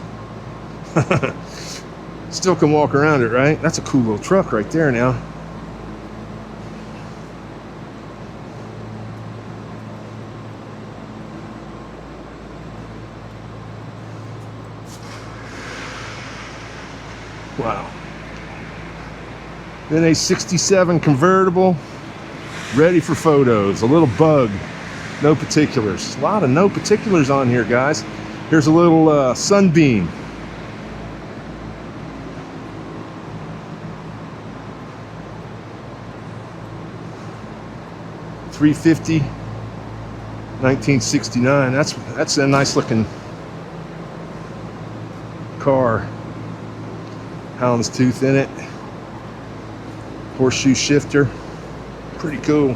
Still can walk around it, right? That's a cool little truck right there now. Wow. Then a 67 convertible, ready for photos. A little Bug, no particulars. A lot of no particulars on here, guys. Here's a little Sunbeam. $350, 1969. That's a nice looking car. Houndstooth in it. Horseshoe shifter. Pretty cool.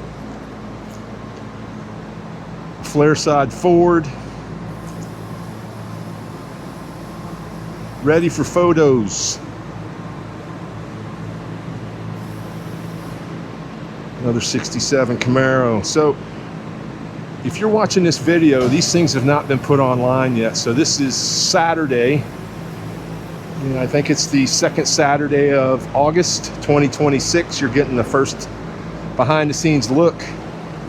Flare side Ford. Ready for photos. Another 67 Camaro. So if you're watching this video, these things have not been put online yet. So this is Saturday. I think it's the second Saturday of August 2026. You're getting the first behind the scenes look.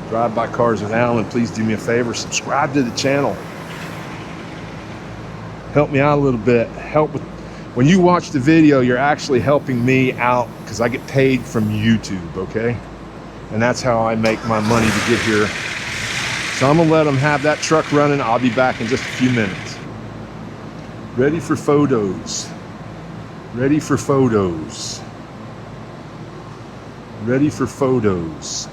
Drive by Cars with Alan. Please do me a favor, subscribe to the channel. Help me out a little bit. When you watch the video, you're actually helping me out because I get paid from YouTube, okay? And that's how I make my money to get here. So I'm gonna let them have that truck running. I'll be back in just a few minutes. Ready for photos. Ready for photos. Ready for photos.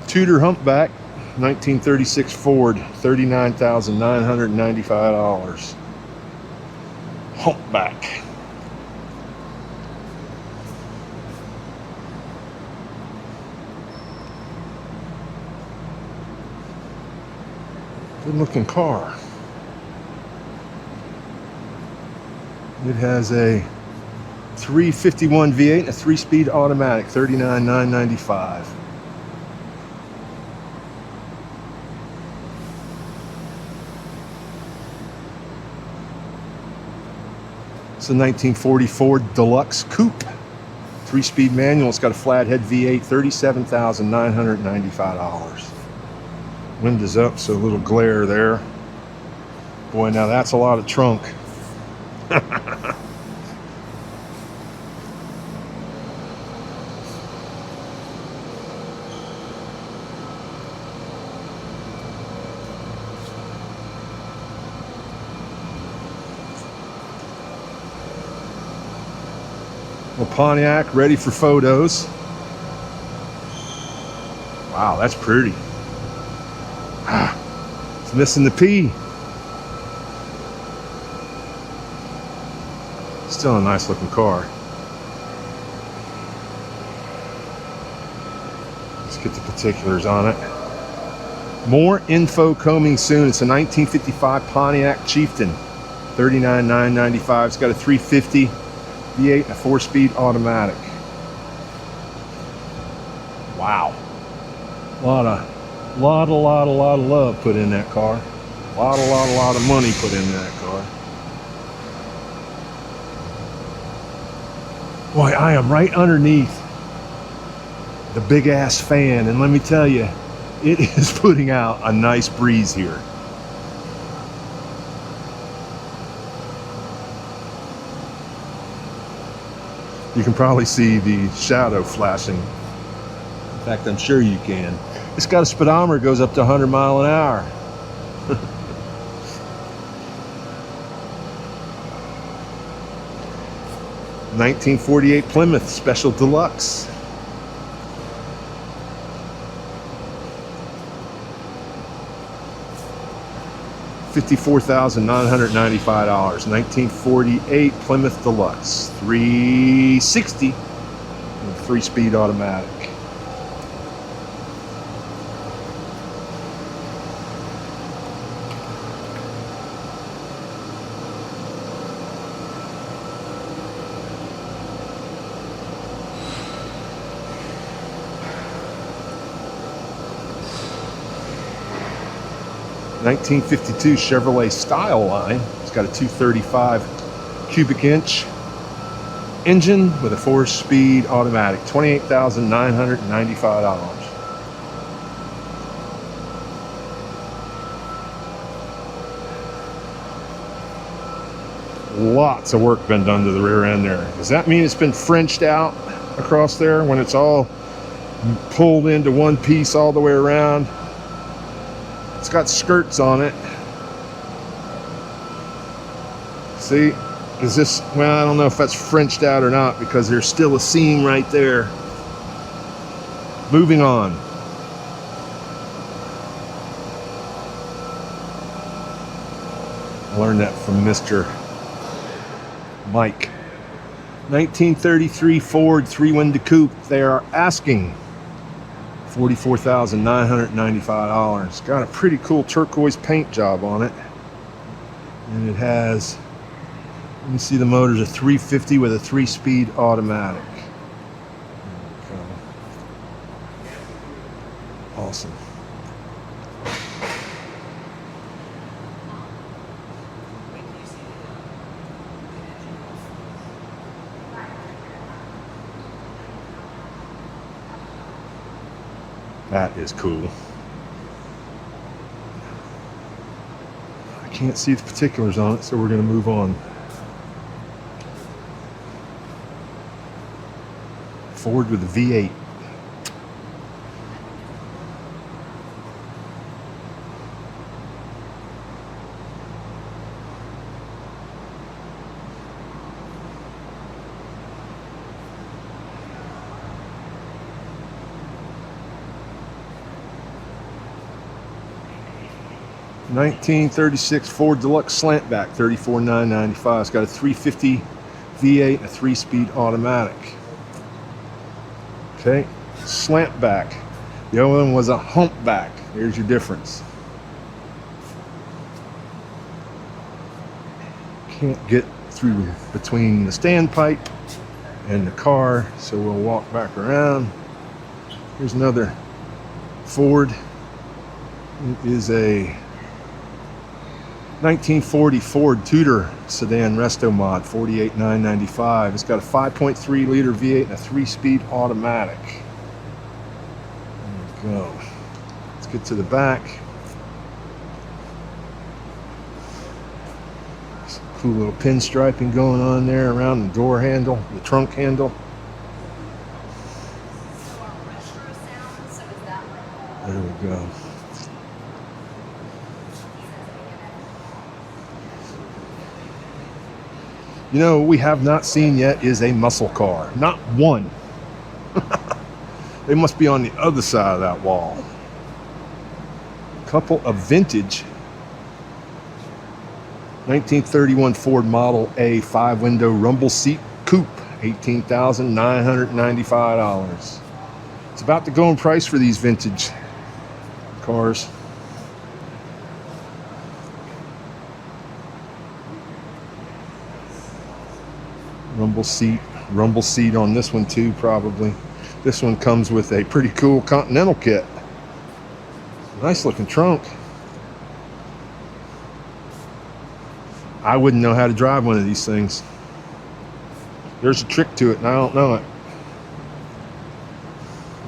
Tudor Humpback, 1936 Ford, $39,995. Humpback. Good looking car. It has a 351 V8 and a 3-speed automatic, $39,995. It's a 1940 Ford Deluxe Coupe, 3-speed manual. It's got a flathead V8, $37,995. Windows up, so a little glare there. Boy, now that's a lot of trunk. Well, Pontiac, ready for photos. Wow, that's pretty. It's missing the P. Still a nice looking car. Let's get the particulars on it. More info coming soon. It's a 1955 Pontiac Chieftain, $39,995. It's got a 350 V8 and a 4-speed automatic. Wow. A lot of love put in that car. A lot of money put in that car. Boy, I am right underneath the big ass fan, and let me tell you, it is putting out a nice breeze here. You can probably see the shadow flashing. In fact, I'm sure you can. It's got a speedometer that goes up to 100 miles an hour. 1948 Plymouth Special Deluxe. $54,995. 1948 Plymouth Deluxe, 360, 3-speed automatic. (1952) Chevrolet Style Line. It's got a 235 cubic inch engine with a 4-speed automatic, $28,995. Lots of work been done to the rear end there. Does that mean it's been Frenched out across there when it's all pulled into one piece all the way around? It's got skirts on it. See, is this, well, I don't know if that's Frenched out or not because there's still a seam right there. Moving on. I learned that from Mr. Mike. 1933 Ford 3-window coupe. They are asking $44,995. Got a pretty cool turquoise paint job on it. And it has, let me see the motors, a 350 with a 3-speed automatic. awesome. That is cool. I can't see the particulars on it, so we're going to move on. Ford with a V8. $1936 Ford Deluxe Slantback, $34,995. It's got a 350 V8 and a 3-speed automatic. Okay, Slantback. The other one was a humpback. Here's your difference. Can't get through between the standpipe and the car, so we'll walk back around. Here's another Ford. It is a 1940 Ford Tudor sedan resto mod, $48,995. It's got a 5.3 liter V8 and a 3-speed automatic. There we go. Let's get to the back. Some cool little pinstriping going on there around the door handle, the trunk handle. There we go. You know, we have not seen yet is a muscle car. Not one. They must be on the other side of that wall. Couple of vintage 1931 Ford Model A 5-window rumble seat coupe, $18,995. It's about the going price for these vintage cars. Rumble seat on this one too, probably. This one comes with a pretty cool Continental kit. Nice looking trunk. I wouldn't know how to drive one of these things. There's a trick to it, and I don't know it.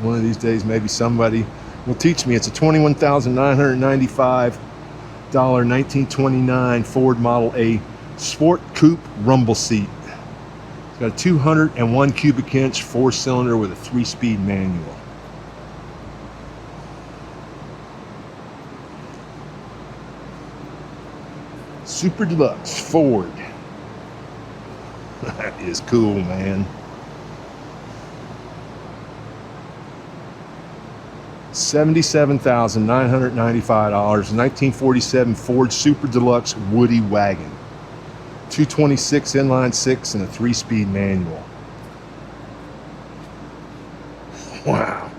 One of these days, maybe somebody will teach me. It's a $21,995 1929 Ford Model A Sport Coupe rumble seat. Got a 201 cubic inch 4-cylinder with a 3-speed manual. Super Deluxe Ford. That is cool, man. $77,995. 1947 Ford Super Deluxe Woody Wagon. 226 inline 6 and a 3-speed manual. Wow,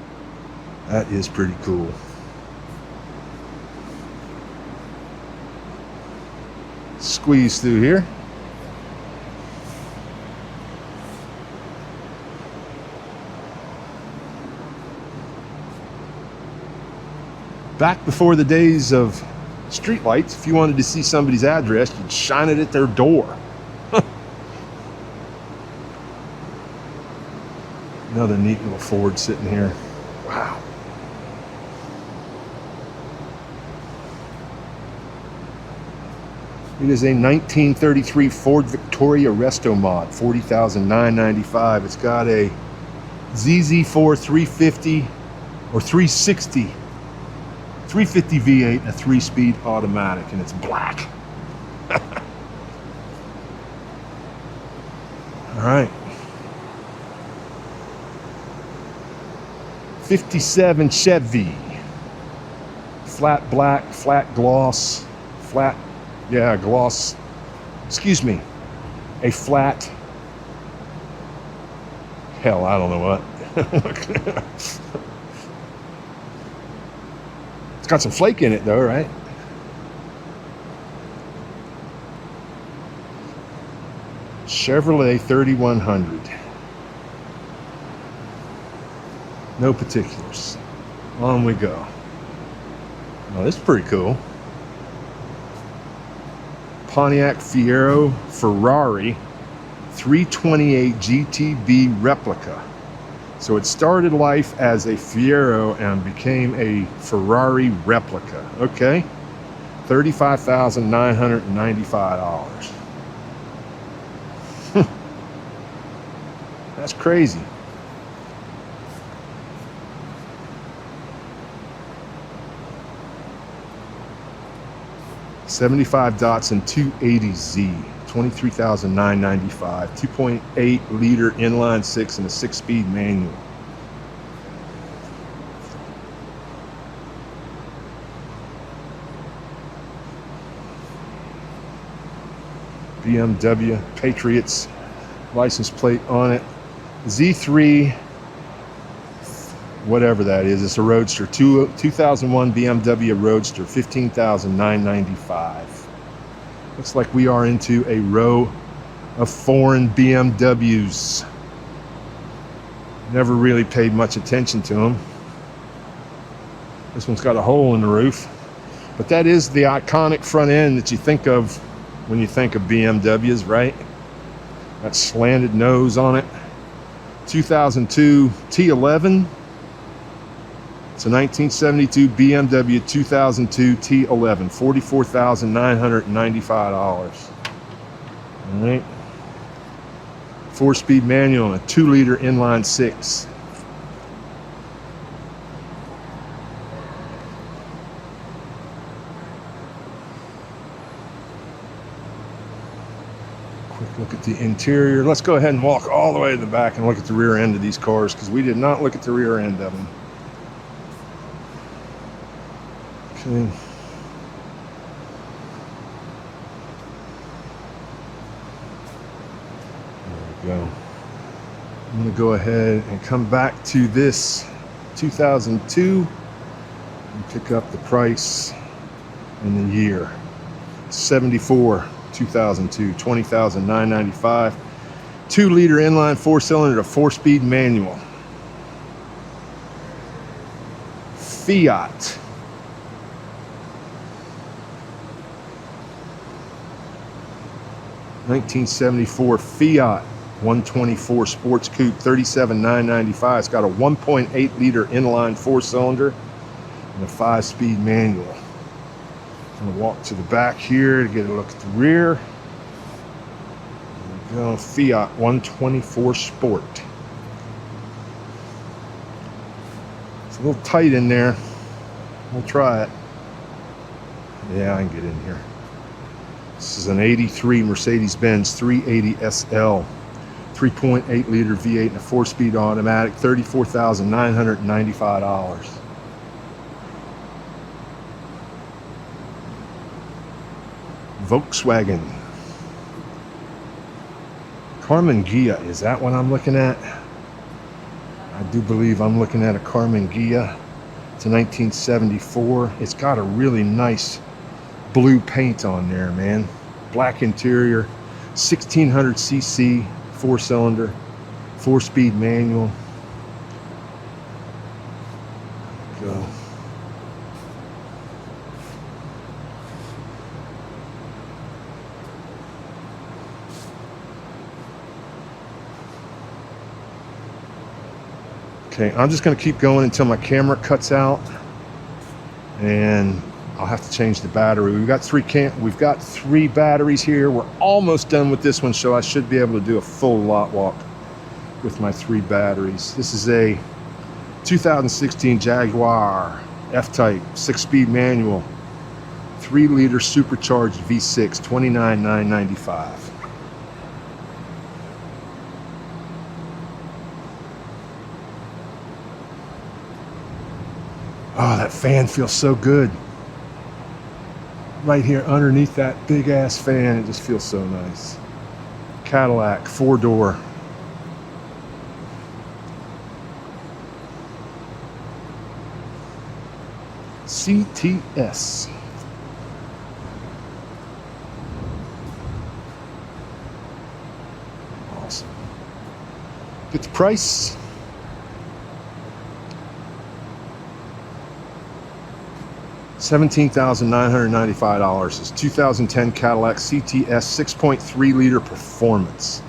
that is pretty cool. Squeeze through here. Back before the days of street lights, if you wanted to see somebody's address, you'd shine it at their door. Another neat little Ford sitting here. Wow. It is a 1933 Ford Victoria Resto mod, $40,995. It's got a ZZ4 350 or 360 350 V8 and a 3-speed automatic, and it's black. All right. 57 Chevy. Flat black, flat gloss, gloss. Excuse me. A flat. Hell, I don't know what. It's got some flake in it though, right? Chevrolet 3100. No particulars. On we go. Oh, this is pretty cool. Pontiac Fiero Ferrari 328 GTB replica. So it started life as a Fiero and became a Ferrari replica. Okay. $35,995. That's crazy. $75 Datsun 280Z, $23,995. 2.8 liter inline six and a 6-speed manual. BMW Patriots license plate on it. Z3, whatever that is, it's a Roadster. 2001 BMW Roadster, $15,995. Looks like we are into a row of foreign BMWs. Never really paid much attention to them. This one's got a hole in the roof. But that is the iconic front end that you think of when you think of BMWs, right? That slanted nose on it. 2002 T11. It's a 1972 BMW 2002 T11, $44,995. All right. 4-speed manual and a 2-liter inline six. Look at the interior. Let's go ahead and walk all the way to the back and look at the rear end of these cars, because we did not look at the rear end of them. Okay. There we go. I'm going to go ahead and come back to this 2002 and pick up the price and the year. 74. 2002, $20,995. 2-liter inline 4-cylinder, a 4-speed manual. Fiat. $1974 Fiat 124 Sports Coupe, $37,995. It's got a 1.8-liter inline 4-cylinder and a 5-speed manual. I'm going to walk to the back here to get a look at the rear. There we go, Fiat 124 Sport. It's a little tight in there. We'll try it. Yeah, I can get in here. This is an 83 Mercedes-Benz 380 SL. 3.8 liter V8 and a 4-speed automatic, $34,995. Volkswagen Carmen Ghia, is that what I'm looking at? I do believe I'm looking at a Carmen Ghia. It's a 1974. It's got a really nice blue paint on there, man. Black interior, 1600cc 4-cylinder, 4-speed manual. Go. Okay, I'm just going to keep going until my camera cuts out, and I'll have to change the battery. We've got three batteries here. We're almost done with this one, so I should be able to do a full lot walk with my 3 batteries. This is a 2016 Jaguar F-Type 6-speed manual, 3-liter supercharged V6, $29,995. Oh, that fan feels so good. Right here underneath that big ass fan, it just feels so nice. Cadillac 4-door. CTS. Awesome. Get the price. $17,995 is 2010 Cadillac CTS 6.3 liter performance.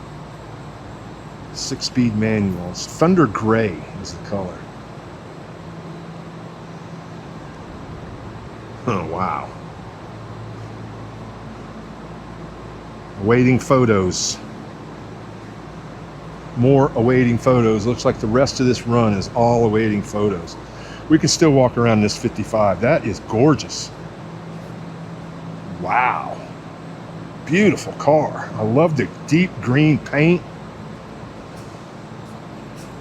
6-speed manuals. Thunder Gray is the color. Oh, wow. Awaiting photos. More awaiting photos. Looks like the rest of this run is all awaiting photos. We can still walk around this 55. That is gorgeous. Wow. Beautiful car. I love the deep green paint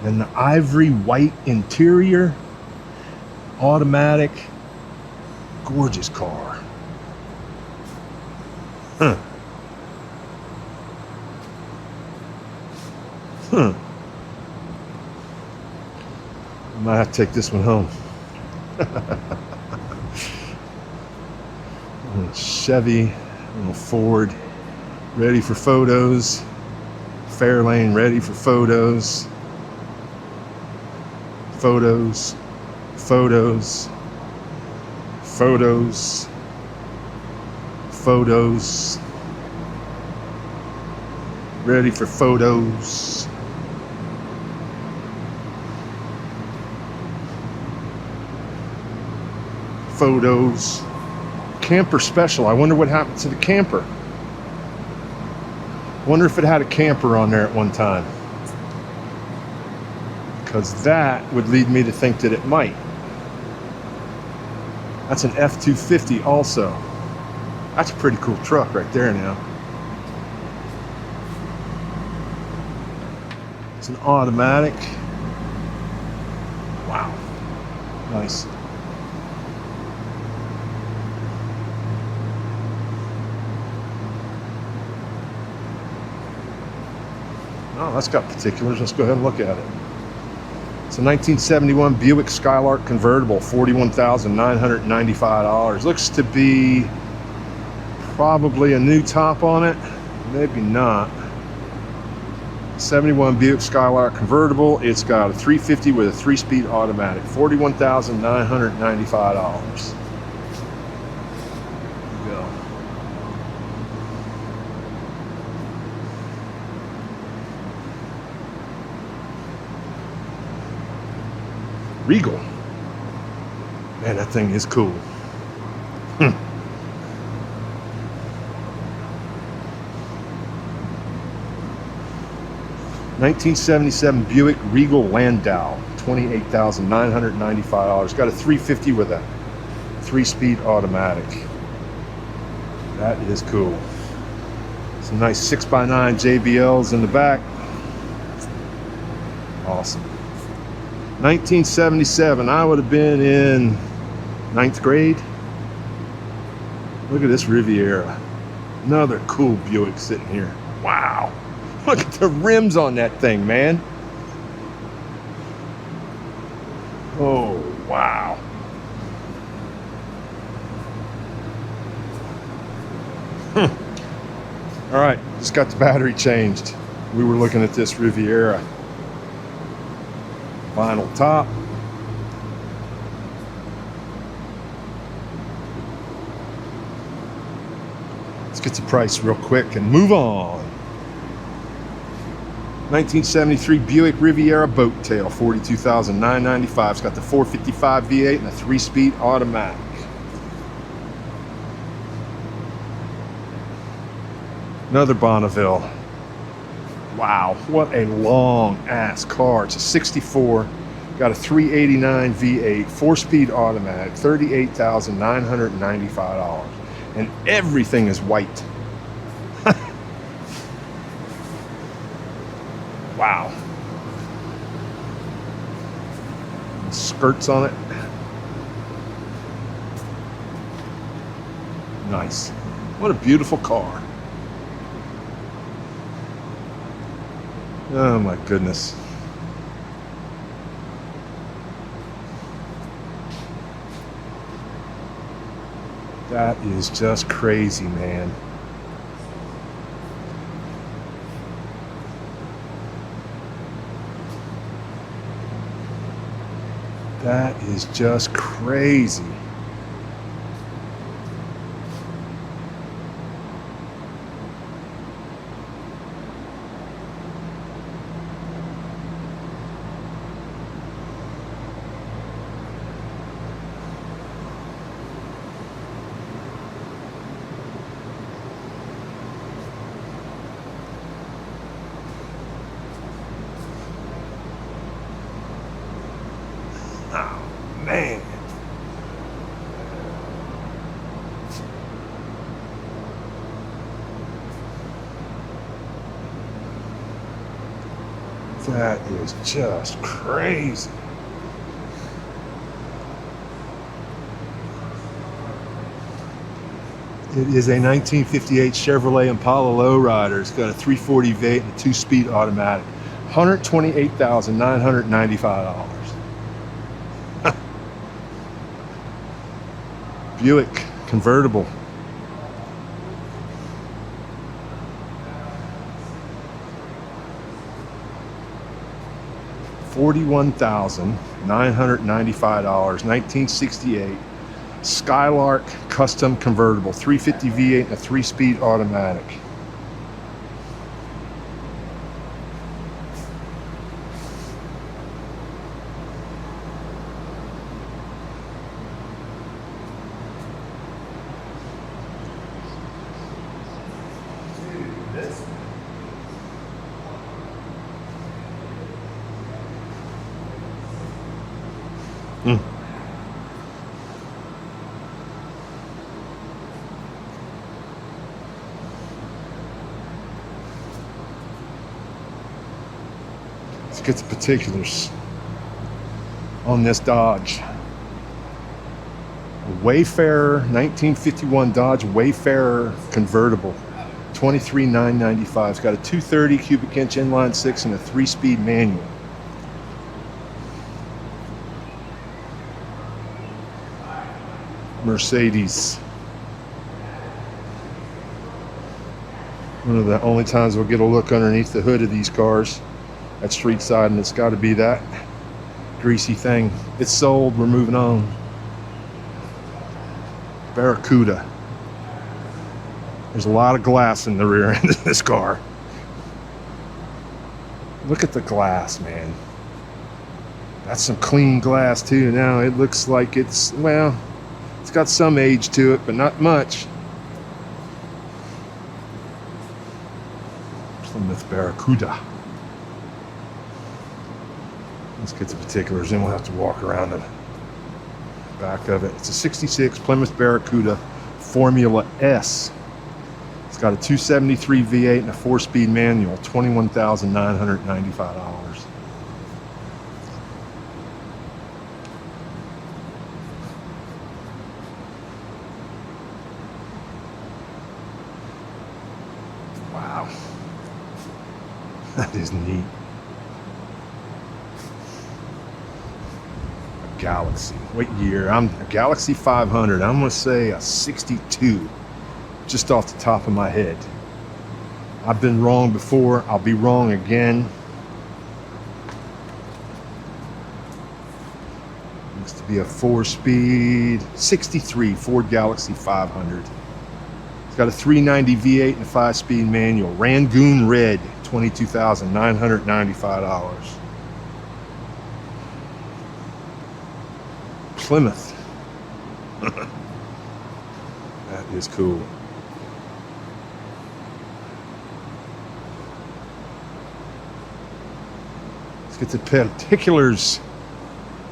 and the ivory white interior. Automatic. Gorgeous car. Huh. Huh. I might have to take this one home. Chevy, Ford, ready for photos. Fairlane, ready for photos. Photos. Photos. Photos. Photos. Ready for photos. Photos. Camper special. I wonder what happened to the camper. Wonder if it had a camper on there at one time. Because that would lead me to think that it might. That's an F-250 also. That's a pretty cool truck right there now. It's an automatic. Wow. Nice. Oh, that's got particulars. Let's go ahead and look at it. It's a 1971 Buick Skylark convertible, $41,995. Looks to be probably a new top on it. Maybe not. 71 Buick Skylark convertible. It's got a 350 with a 3-speed automatic. $41,995. Regal. Man, that thing is cool. 1977 Buick Regal Landau, $28,995. Got a 350 with a 3-speed automatic. That is cool. Some nice 6x9 JBLs in the back. Awesome. 1977, I would have been in 9th grade. Look at this Riviera. Another cool Buick sitting here. Wow. Look at the rims on that thing, man. Oh, wow. All right, just got the battery changed. We were looking at this Riviera. Vinyl top. Let's get the price real quick and move on. 1973 Buick Riviera Boat Tail, $42,995. It's got the 455 V8 and a 3-speed automatic. Another Bonneville. Wow, what a long ass car. It's a 64, got a 389 V8, 4-speed automatic, $38,995. And everything is white. Wow. Skirts on it. Nice. What a beautiful car. Oh my goodness. That is just crazy, man. That is just crazy. That is just crazy. It is a 1958 Chevrolet Impala lowrider. It's got a 340 V8 and a 2-speed automatic. $128,995. Buick convertible. $41,995, 1968 Skylark custom convertible, 350 V8 and a 3-speed automatic. Let's get the particulars on this Dodge. A Wayfarer, 1951 Dodge Wayfarer convertible, $23,995. It's got a 230 cubic inch inline 6 and a 3-speed manual. Mercedes. One of the only times we'll get a look underneath the hood of these cars at street side, and it's got to be that greasy thing. It's sold. We're moving on. Barracuda. There's a lot of glass in the rear end of this car. Look at the glass, man. That's some clean glass too. Now it looks like it's, well, it's got some age to it, but not much. Plymouth Barracuda. Let's get the particulars, then we'll have to walk around the back of it. It's a 66 Plymouth Barracuda Formula S. It's got a 273 V8 and a 4-speed manual, $21,995. Wow. That is neat. Galaxy. What year? I'm a Galaxy 500. I'm going to say a 62, just off the top of my head. I've been wrong before. I'll be wrong again. Looks to be a 4-speed 63 Ford Galaxy 500. It's got a 390 V8 and a 5-speed manual. Rangoon red, $22,995. Plymouth. That is cool. Let's get the particulars.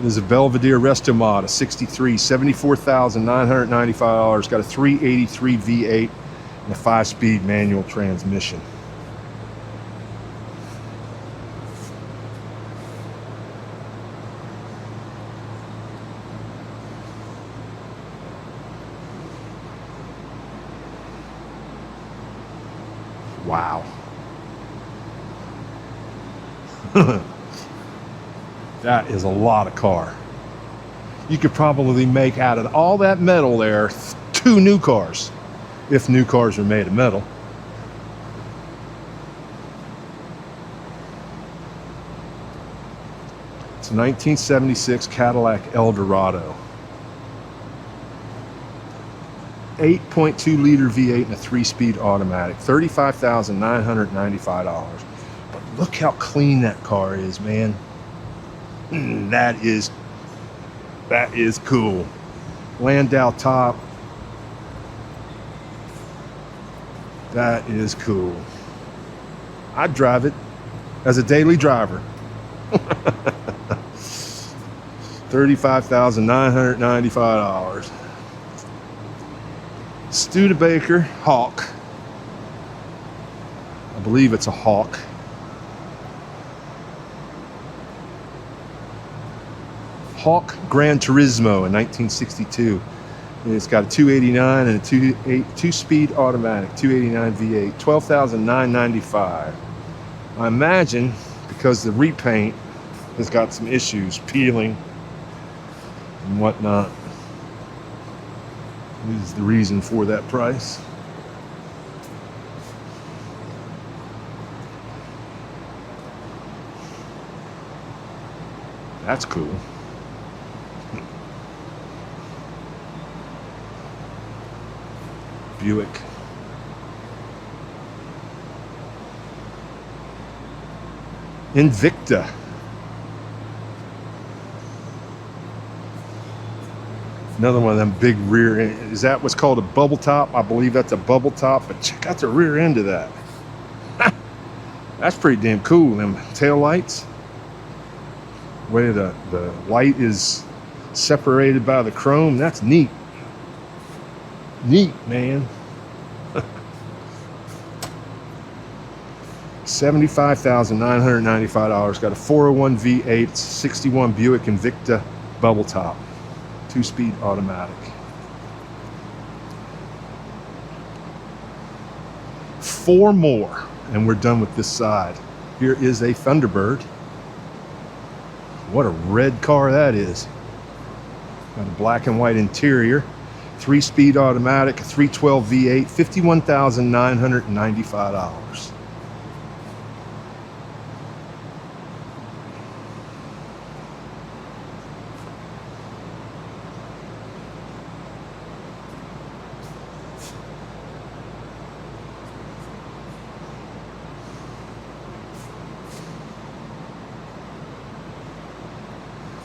It is a Belvedere Resto Mod, a 63, $74,995. Got a 383 V8 and a 5-speed manual transmission. Wow. That is a lot of car. You could probably make out of all that metal there 2 new cars, if new cars are made of metal. It's a 1976 Cadillac Eldorado. 8.2 liter V8 and a 3-speed automatic, $35,995. But look how clean that car is, man. That is cool. Landau top. That is cool. I'd drive it as a daily driver. $35,995. Studebaker Hawk. I believe it's a Hawk. Hawk Gran Turismo in 1962. And it's got a 289 and a two-speed automatic, 289 V8, $12,995. I imagine because the repaint has got some issues, peeling and whatnot, is the reason for that price. That's cool. Buick. Invicta. Another one of them big rear end. Is that what's called a bubble top? I believe that's a bubble top, but check out the rear end of that. That's pretty damn cool. Them tail lights. The way the light is separated by the chrome, that's neat. Neat, man. $75,995. Got a 401 V8, 61 Buick Invicta bubble top, 2-speed automatic. Four more, and we're done with this side. Here is a Thunderbird. What a red car that is. Got a black and white interior, 3-speed automatic, 312 V8, $51,995.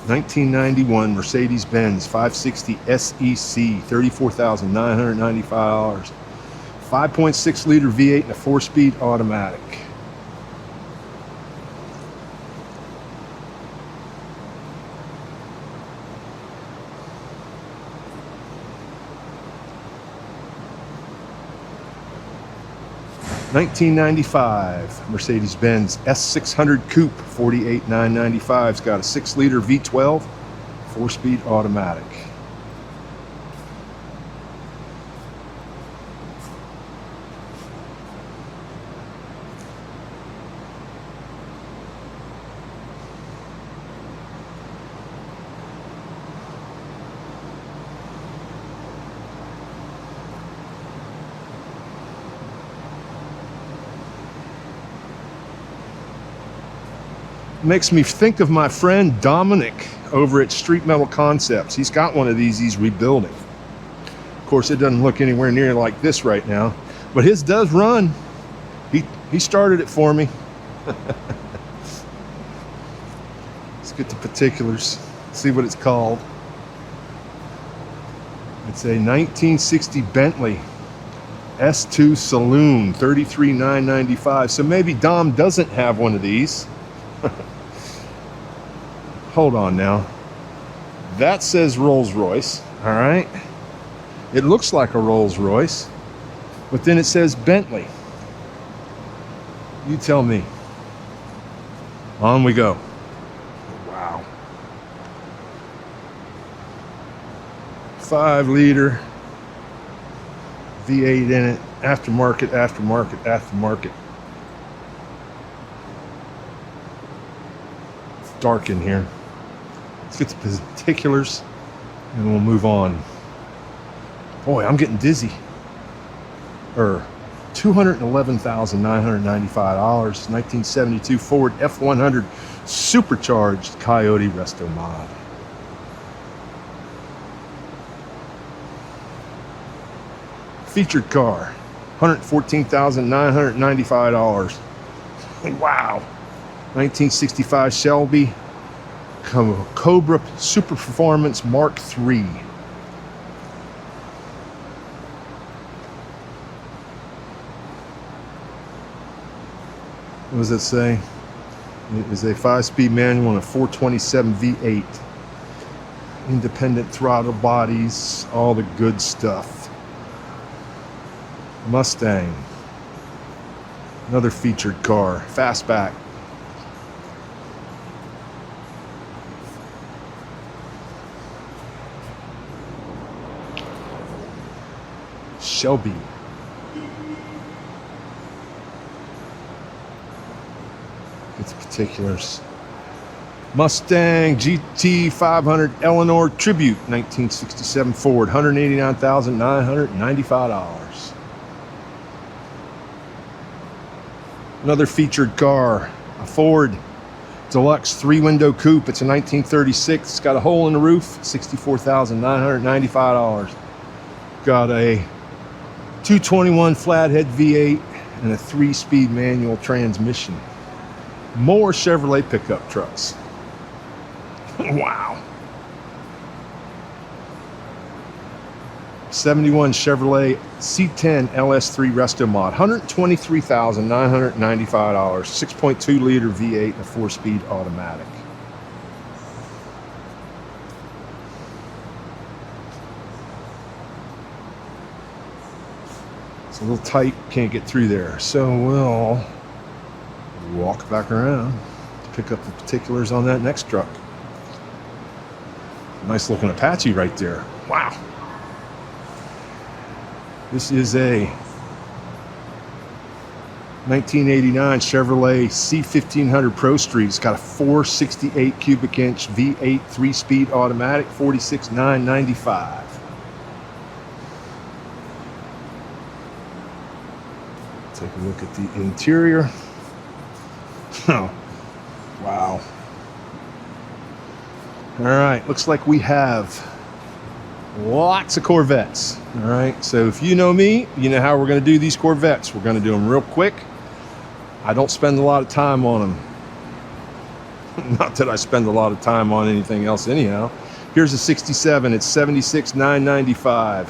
$1991 Mercedes-Benz 560 SEC, $34,995. 5.6 liter V8 and a 4-speed automatic. $1995 Mercedes-Benz S600 Coupe, $48,995. It's got a 6-liter V12, 4-speed automatic. Makes me think of my friend Dominic over at Street Metal Concepts. He's got one of these he's rebuilding. Of course, it doesn't look anywhere near like this right now, but his does run. He started it for me. Let's get the particulars, see what it's called. It's a 1960 Bentley S2 Saloon, $33,995. So maybe Dom doesn't have one of these. Hold on now. That says Rolls-Royce, all right? It looks like a Rolls-Royce, but then it says Bentley. You tell me. On we go. Wow. 5-liter V8 in it. Aftermarket, aftermarket, aftermarket. It's dark in here. Let's get the particulars and we'll move on. Boy, I'm getting dizzy. $211,995. 1972 Ford F100 supercharged Coyote Resto Mod. Featured car, $114,995. Wow. 1965 Shelby Cobra Super Performance Mark III. What does it say? It is a 5-speed manual and a 427 V8. Independent throttle bodies, all the good stuff. Mustang. Another featured car, fastback. Shelby. Get the particulars. Mustang GT 500 Eleanor Tribute, 1967 Ford, $189,995. Another featured car, a Ford Deluxe 3-window coupe. It's a 1936. It's got a hole in the roof, $64,995. Got a 221 flathead V8 and a 3-speed manual transmission. More Chevrolet pickup trucks. Wow. 71 Chevrolet C10 LS3 Resto Mod, $123,995. 6.2 liter V8 and a 4-speed automatic. It's a little tight, can't get through there. So we'll walk back around to pick up the particulars on that next truck. Nice looking Apache right there. Wow. This is a 1989 Chevrolet C1500 Pro Street. It's got a 468 cubic inch V8 3-speed automatic, $46,995. Take a look at the interior. Oh, wow. All right, looks like we have lots of Corvettes. All right, so if you know me, you know how we're going to do these Corvettes. We're going to do them real quick. I don't spend a lot of time on them. Not that I spend a lot of time on anything else anyhow. Here's a 67. It's $76,995.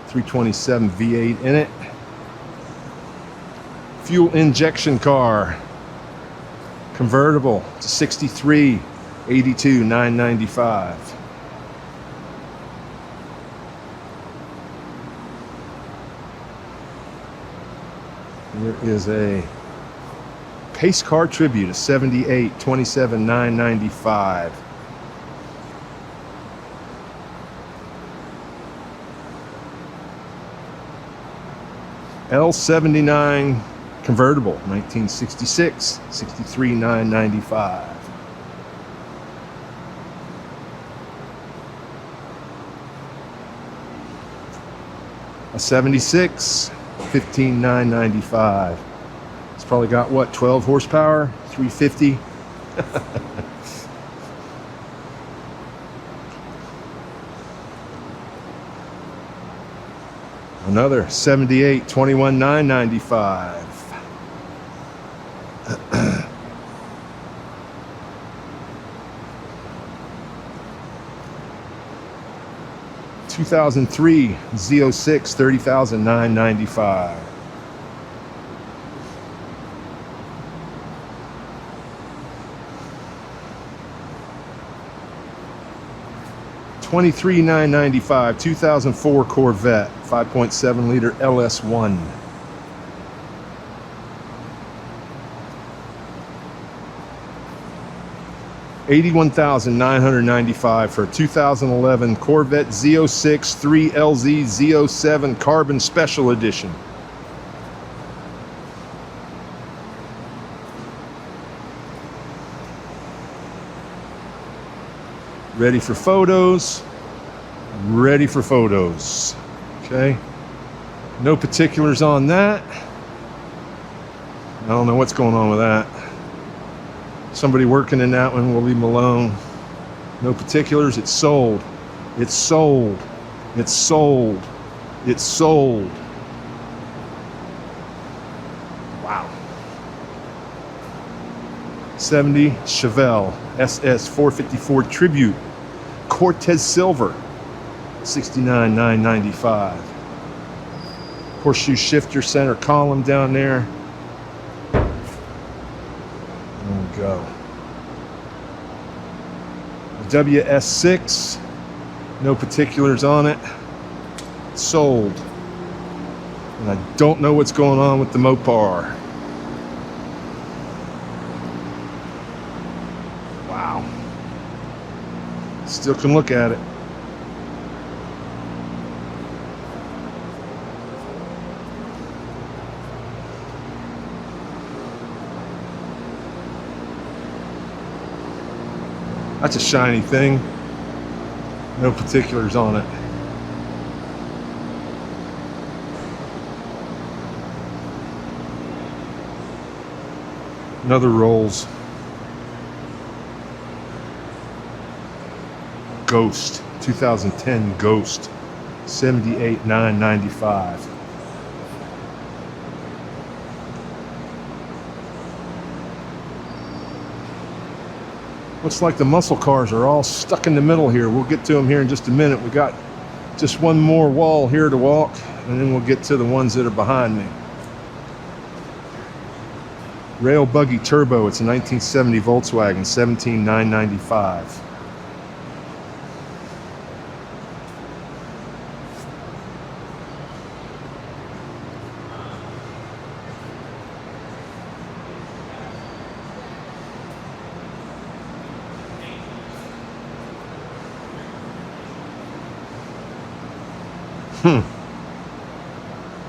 327 V8 in it. Fuel injection car. Convertible to 63. $82,995. There is a pace car tribute, a 78, $27,995. L79 convertible, 1966, $63,995. A 76, $15,995. It's probably got what, 12 horsepower, 350. Another 78, $21,995. 2003 Z06, $30,995. $23,995. 2004 Corvette, 5.7 liter LS1. $81,995 for a 2011 Corvette Z06 3LZ Z07 Carbon Special Edition. Ready for photos. Ready for photos. Okay. No particulars on that. I don't know what's going on with that. Somebody working in that one, we'll leave them alone. No particulars. It's sold. It's sold. It's sold. It's sold. Wow. 70 Chevelle SS 454 Tribute Cortez Silver, $69,995. Horseshoe shifter center column down there. There we go. WS6, no particulars on it. Sold. And I don't know what's going on with the Mopar. Wow. Still can look at it. That's a shiny thing. No particulars on it. Another Rolls. Ghost. 2010 Ghost. $78,995. Looks like the muscle cars are all stuck in the middle here. We'll get to them here in just a minute. We got just one more wall here to walk, and then we'll get to the ones that are behind me. Rail Buggy Turbo. It's a 1970 Volkswagen. $17,995.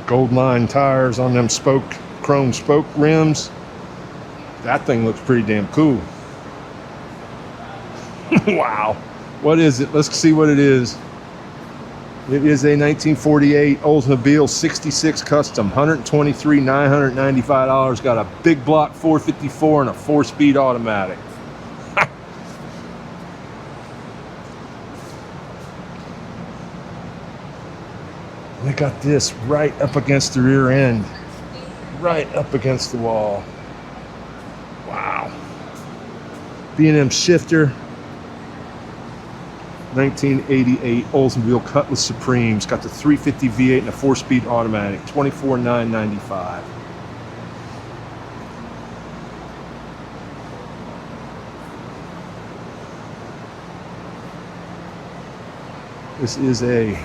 Gold line tires on them chrome spoke rims. That thing looks pretty damn cool. Wow. What is it? Let's see what it is. It is a 1948 Oldsmobile 66 Custom. $123,995. Got a big block 454 and a 4-speed automatic. They got this right up against the rear end. Right up against the wall. Wow. B&M shifter. 1988 Oldsmobile Cutlass Supremes. Got the 350 V8 and a 4-speed automatic. $24,995. This is a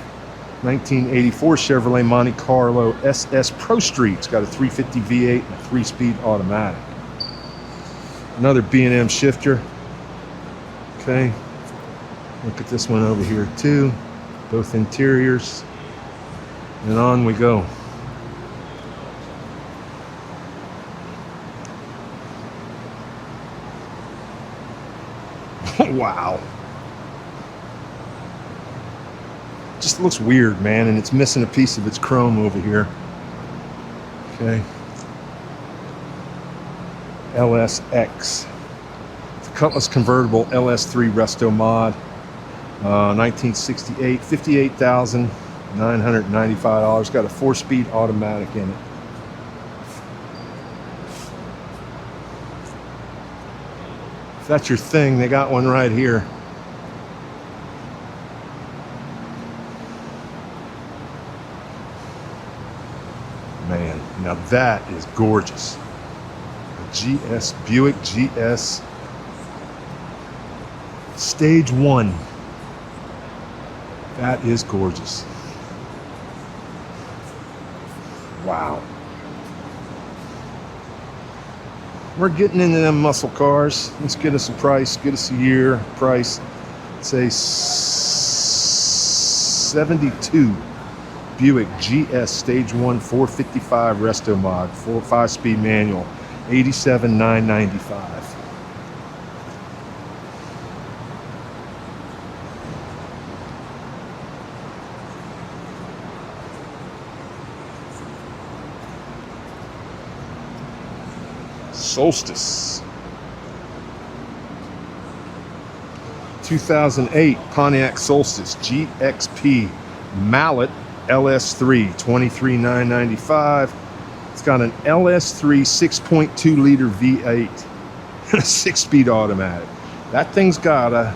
1984 Chevrolet Monte Carlo SS Pro Street. It's got a 350 V8 and a 3-speed automatic. Another B&M shifter. Okay. Look at this one over here too. Both interiors. And on we go. Wow. Just looks weird, man, and it's missing a piece of its chrome over here. Okay. LSX. It's a Cutlass convertible LS3 Resto mod. 1968, $58,995. Got a 4-speed automatic in it. If that's your thing, they got one right here. Man, now that is gorgeous. A GS, Buick GS Stage 1. That is gorgeous. Wow. We're getting into them muscle cars. Let's get us a price, get us a year price. Say 72. Buick GS Stage 1 455 Resto Mod, 5-speed manual, $87,995. Solstice. 2008 Pontiac Solstice GXP Mallet LS3, $23,995. It's got an LS3 6.2 liter V8 and a 6-speed automatic. That thing's got a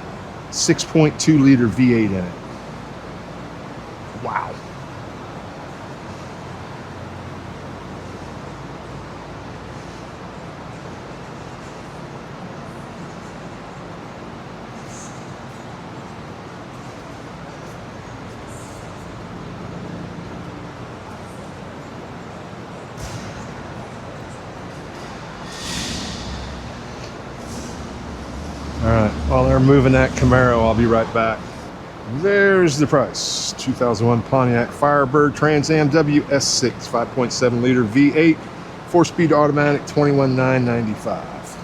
6.2 liter V8 in it. Wow. Alright, while they're moving that Camaro, I'll be right back. There's the price. 2001 Pontiac Firebird Trans Am WS6, 5.7 liter V8, 4-speed automatic, $21,995.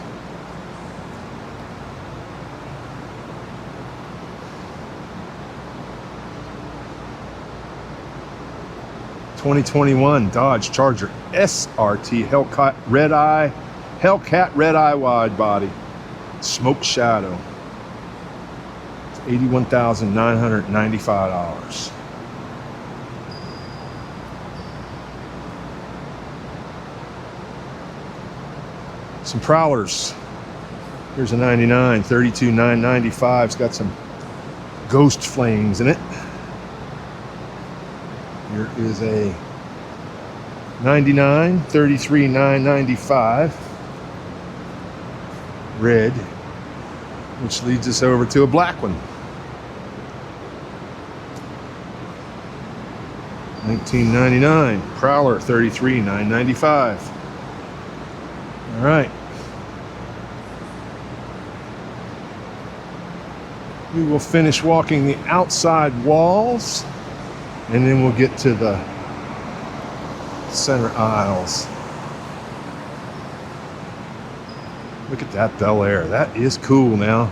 2021 Dodge Charger SRT Hellcat Red Eye wide body, smoke shadow. It's $81,995. Some Prowlers. Here's a 99, 32,995. It's got some ghost flames in it. Here is a 99, 33,995. Red, which leads us over to a black one. 1999 Prowler, 33,995. All right. We will finish walking the outside walls, and then we'll get to the center aisles. Look at that Bel Air. That is cool now.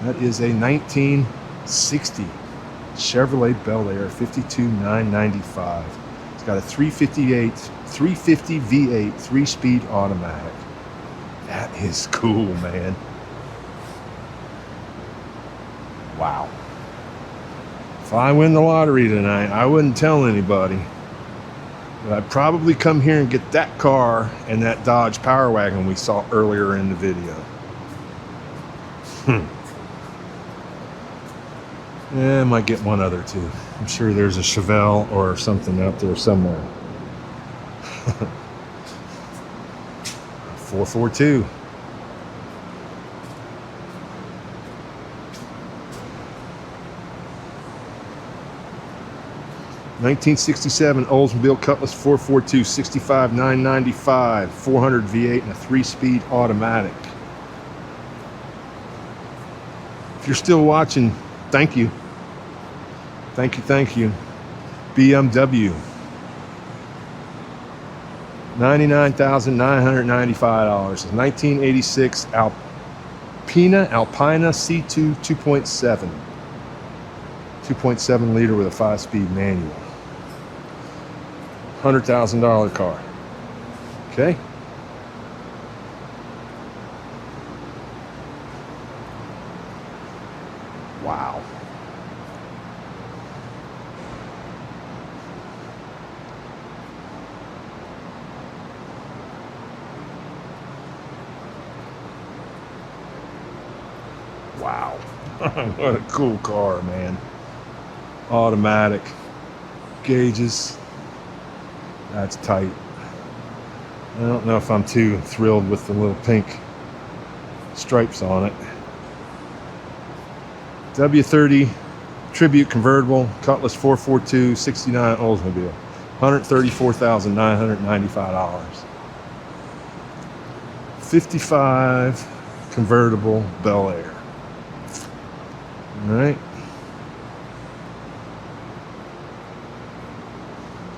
That is a 1960 Chevrolet Bel Air, 52,995. It's got a 350 V8 3-speed automatic. That is cool, man. Wow. If I win the lottery tonight, I wouldn't tell anybody. But I'd probably come here and get that car and that Dodge Power Wagon we saw earlier in the video. Yeah, I might get one other too. I'm sure there's a Chevelle or something out there somewhere. 442. '67 Oldsmobile Cutlass 442, 65,995, 400 V8 and a 3-speed automatic. If you're still watching, thank you. Thank you. BMW. $99,995. 1986 Alpina C2 2.7. 2.7 liter with a 5-speed manual. $100,000 car. Okay. Wow. Wow. What a cool car, man. Automatic gauges. That's tight. I don't know if I'm too thrilled with the little pink stripes on it. W30 Tribute convertible Cutlass 442 '69 Oldsmobile. $134,995. 55 convertible Bel Air. All right.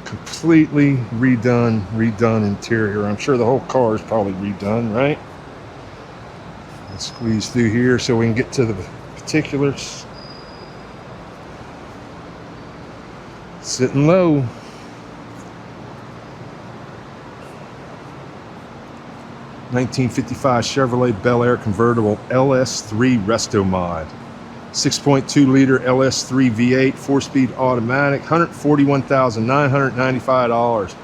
Completely redone interior. I'm sure the whole car is probably redone, right? Let's squeeze through here so we can get to the particulars. Sitting low. (1955) Chevrolet Bel Air convertible LS3 Resto Mod. 6.2 liter LS3 V8 4-speed automatic, $141,995.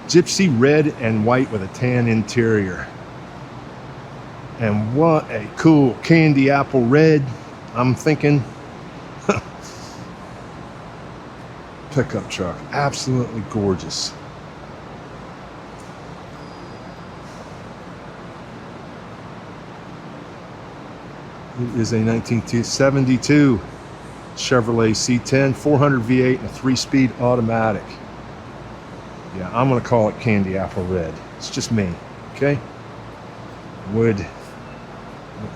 Gypsy red and white with a tan interior. And what a cool candy apple red. I'm thinking pickup truck. Absolutely gorgeous. It is a 1972 Chevrolet C10, 400 V8 and a 3-speed automatic. Yeah, I'm going to call it candy apple red. It's just me, okay? Wood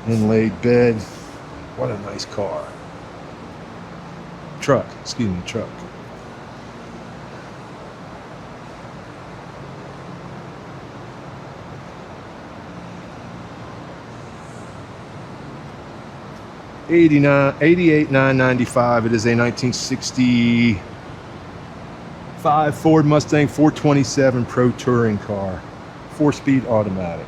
inlaid bed. What a nice car. Truck. 88,995. It is a 1964 2005 Ford Mustang 427 Pro Touring car. 4-speed automatic.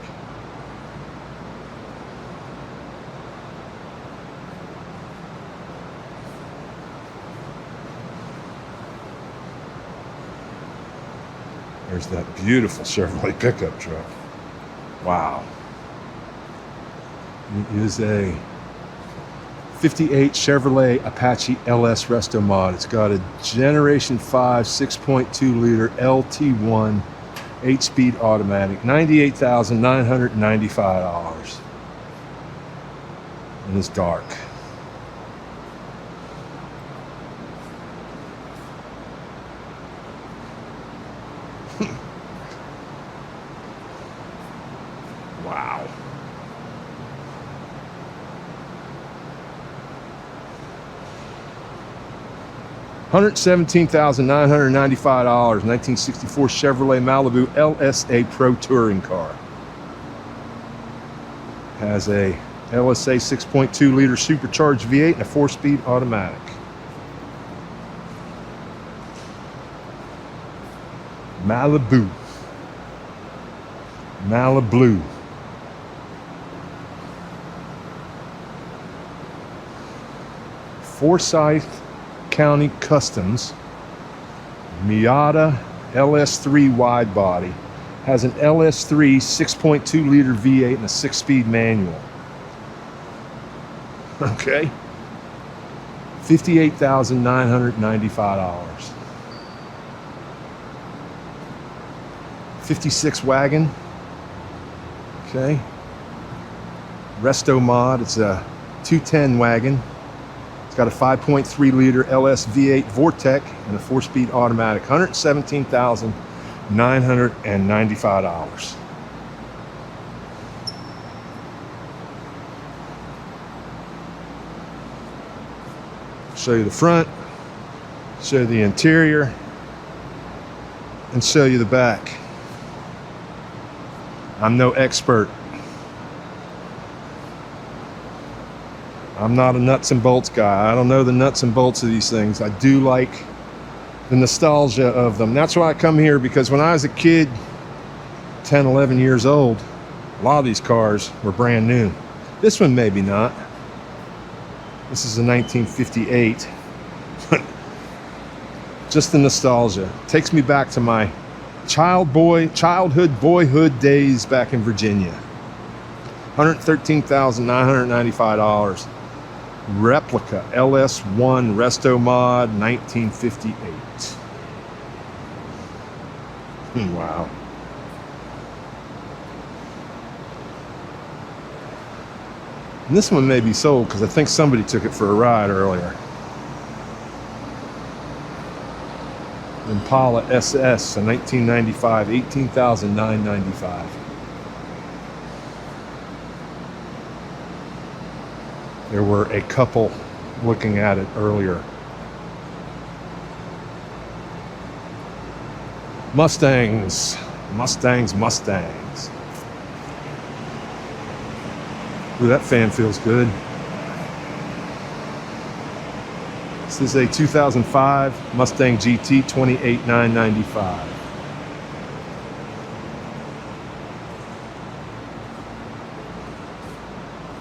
There's that beautiful Chevrolet pickup truck. Wow. It is a 58 Chevrolet Apache LS Resto Mod. It's got a Generation 5 6.2 liter LT1 8-speed automatic. $98,995. And it's dark. Wow. $117,995, 1964 Chevrolet Malibu LSA Pro Touring car. Has a LSA 6.2 liter supercharged V8 and a 4-speed automatic. Malibu. Malibu. Forsyth County Customs Miata LS3 wide body. Has an LS3 6.2 liter V8 and a 6-speed manual. Okay. $58,995. 56 wagon. Okay. Resto Mod. It's a 210 wagon. It's got a 5.3 liter LS V8 Vortec and a 4-speed automatic. $117,995. Show you the front, show you the interior, and show you the back. I'm no expert. I'm not a nuts and bolts guy. I don't know the nuts and bolts of these things. I do like the nostalgia of them. That's why I come here, because when I was a kid, 10, 11 years old, a lot of these cars were brand new. This one maybe not. This is a 1958. Just the nostalgia. Takes me back to my childhood, boyhood days back in Virginia. $113,995. Replica LS1 Resto Mod 1958. Wow. And this one may be sold because I think somebody took it for a ride earlier. Impala SS, a 1995, $18,995. There were a couple looking at it earlier. Mustangs. Ooh, that fan feels good. This is a 2005 Mustang GT, $28,995.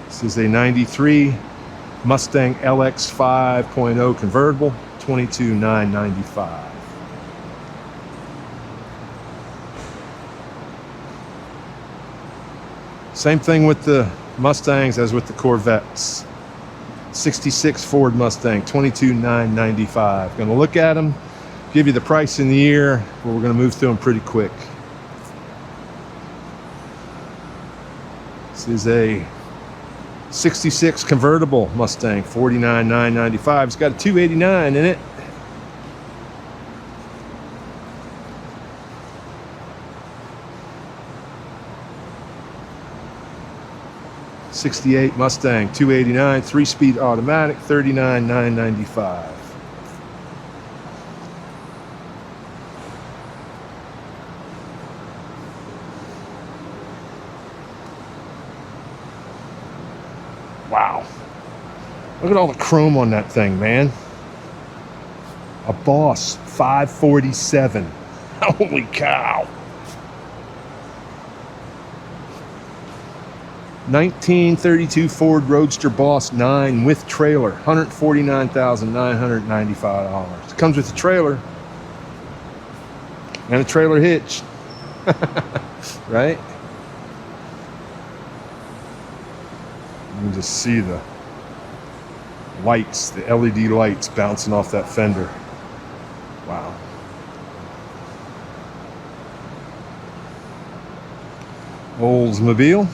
This is a 93 Mustang LX 5.0 convertible, $22,995. Same thing with the Mustangs as with the Corvettes. 66 Ford Mustang, $22,995. Going to look at them, give you the price in the year, but we're going to move through them pretty quick. This is a 66 convertible Mustang, $49,995. It's got a 289 in it. '68 Mustang, 289, 3-speed automatic, $39,995. Wow. Look at all the chrome on that thing, man. A Boss 547. Holy cow. 1932 Ford Roadster Boss 9 with trailer, $149,995. It comes with a trailer and a trailer hitch. Right? You can just see the lights, the LED lights bouncing off that fender. Wow. Oldsmobile.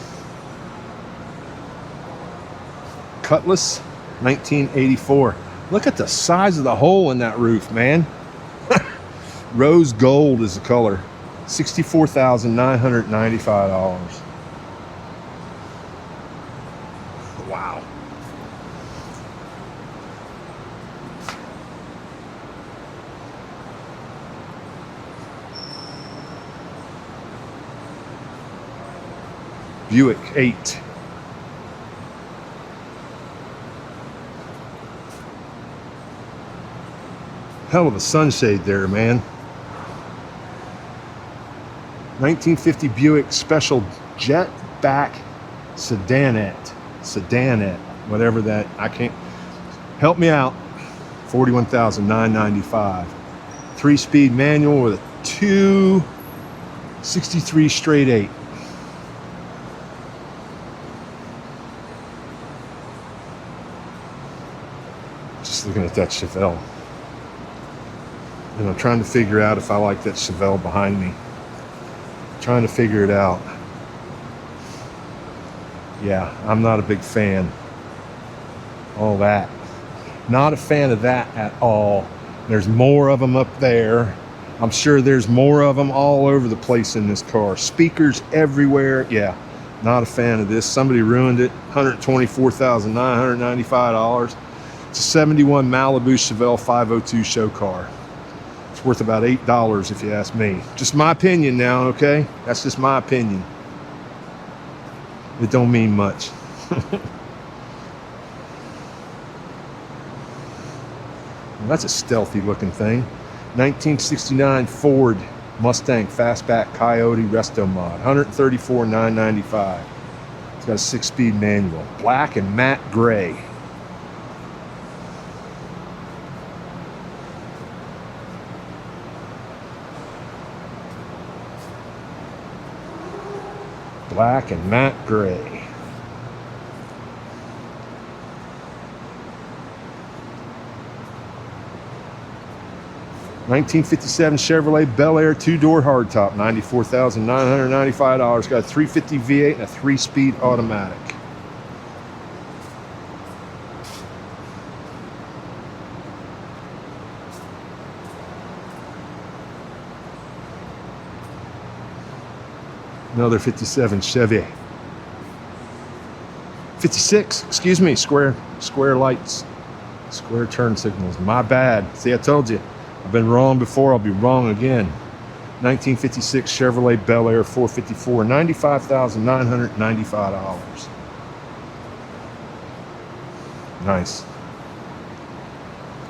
Cutlass, 1984. Look at the size of the hole in that roof, man. Rose gold is the color. $64,995. Wow. Buick 8. Hell of a sunshade there, man. 1950 Buick Special Jetback Sedanette, whatever that, I can't, help me out. $41,995. 3-speed manual with a 263 straight 8. Just looking at that Chevelle. And I'm trying to figure out if I like that Chevelle behind me. Trying to figure it out. Yeah, I'm not a big fan. All that. Not a fan of that at all. There's more of them up there. I'm sure there's more of them all over the place in this car. Speakers everywhere. Yeah, not a fan of this. Somebody ruined it. $124,995. It's a 71 Malibu Chevelle 502 show car. It's worth about $8 if you ask me. Just my opinion now, okay? That's just my opinion. It don't mean much. Well, that's a stealthy looking thing. 1969 Ford Mustang Fastback Coyote Resto Mod. $134,995. It's got a 6-speed manual. Black and matte gray. Black and matte gray. $1957 Chevrolet Bel Air 2-door hardtop, $94,995. Got a 350 V8 and a 3-speed automatic. Another 57 Chevy. 56, excuse me, square lights. Square turn signals, my bad. See, I told you, I've been wrong before, I'll be wrong again. 1956 Chevrolet Bel Air 454, $95,995. Nice.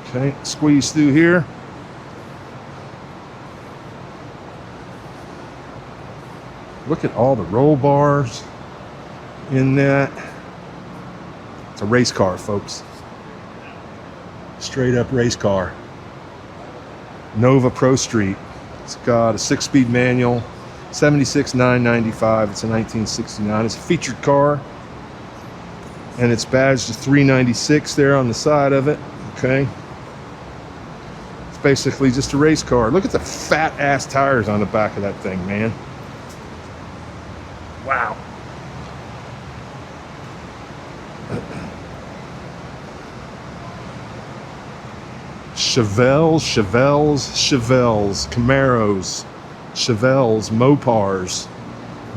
Okay, squeeze through here. Look at all the roll bars in that. It's a race car, folks. Straight up race car. Nova Pro Street. It's got a 6-speed manual, $76,995. It's a 1969. It's a featured car, and it's badged to 396 there on the side of it. Okay. It's basically just a race car. Look at the fat ass tires on the back of that thing, man. Wow. Chevelles, Camaros, Chevelles, Mopars.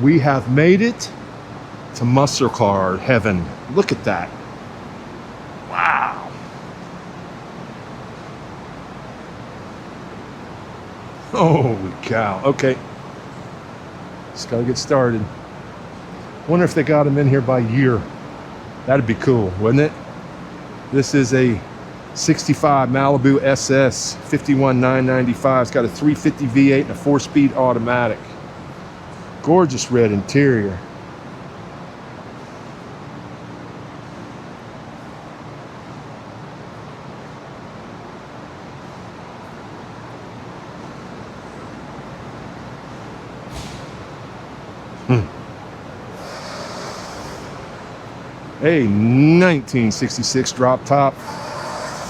We have made it to muscle car heaven. Look at that. Wow. Holy cow. Okay. Just gotta get started. Wonder if they got them in here by year. That'd be cool, wouldn't it? This is a 65 Malibu SS, 51,995. It's got a 350 V8 and a 4-speed automatic. Gorgeous red interior. A 1966 drop top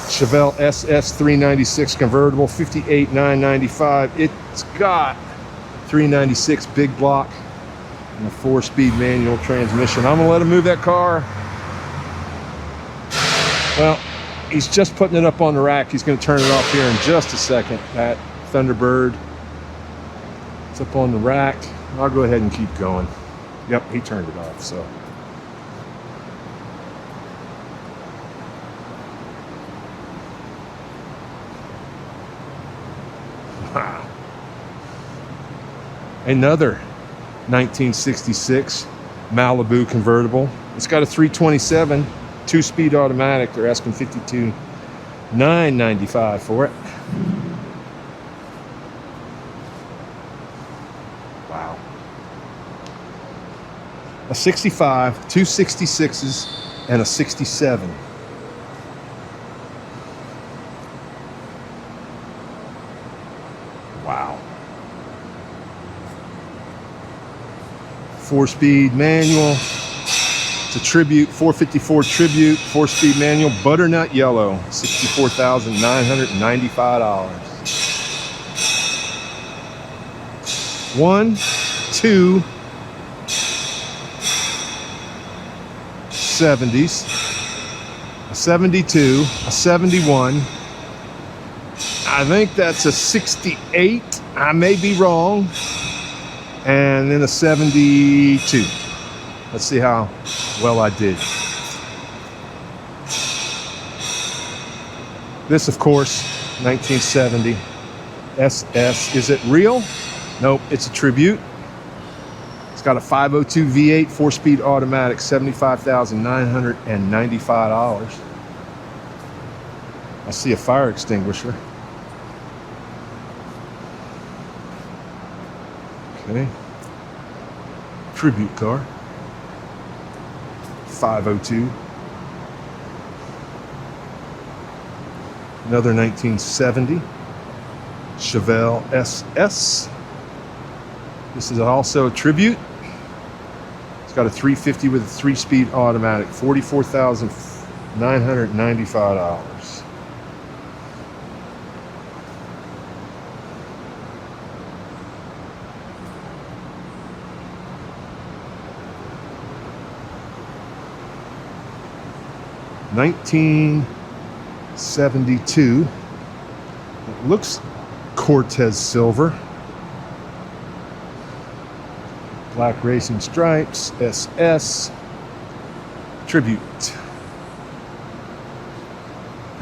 Chevelle SS 396 convertible, 58,995. It's got 396 big block and a 4-speed manual transmission. I'm gonna let him move that car. Well, he's just putting it up on the rack. He's gonna turn it off here in just a second. That Thunderbird, it's up on the rack. I'll go ahead and keep going. Yep, he turned it off, so. Another 1966 Malibu convertible. It's got a 327 2-speed automatic. They're asking $52,995 for it. Wow. A 65, 2 66s, and a 67. Wow. 4-speed manual. It's a Tribute, 454 Tribute, 4-speed manual, butternut yellow, $64,995. 1, 2, 70s, a 72, a 71. I think that's a 68. I may be wrong. And then a 72. Let's see how well I did. This, of course, 1970 SS. Is it real? Nope, it's a Tribute. It's got a 502 V8, 4-speed automatic, $75,995. I see a fire extinguisher. Okay. Tribute car. 502. Another 1970 Chevelle SS. This is also a Tribute. It's got a 350 with a 3-speed automatic, $44,995. $1972. It looks Cortez silver. Black racing stripes, SS. Tribute.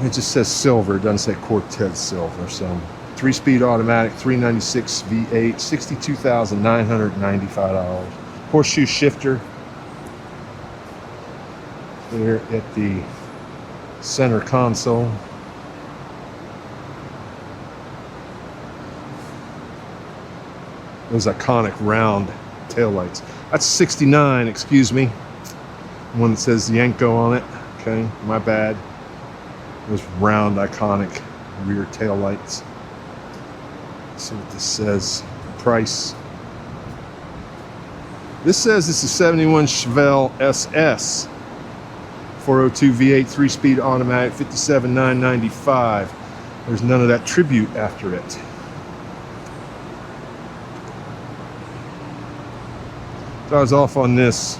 It just says silver, it doesn't say Cortez silver. So 3-speed automatic, 396 V8, $62,995. Horseshoe shifter there at the center console. Those iconic round taillights. That's 69, excuse me. One that says Yanko on it. Okay, my bad. Those round iconic rear taillights. Let's see what this says. Price. This says it's a 71 Chevelle SS. 402 V8, 3-speed automatic, $57,995. There's none of that Tribute after it. So I was off on this.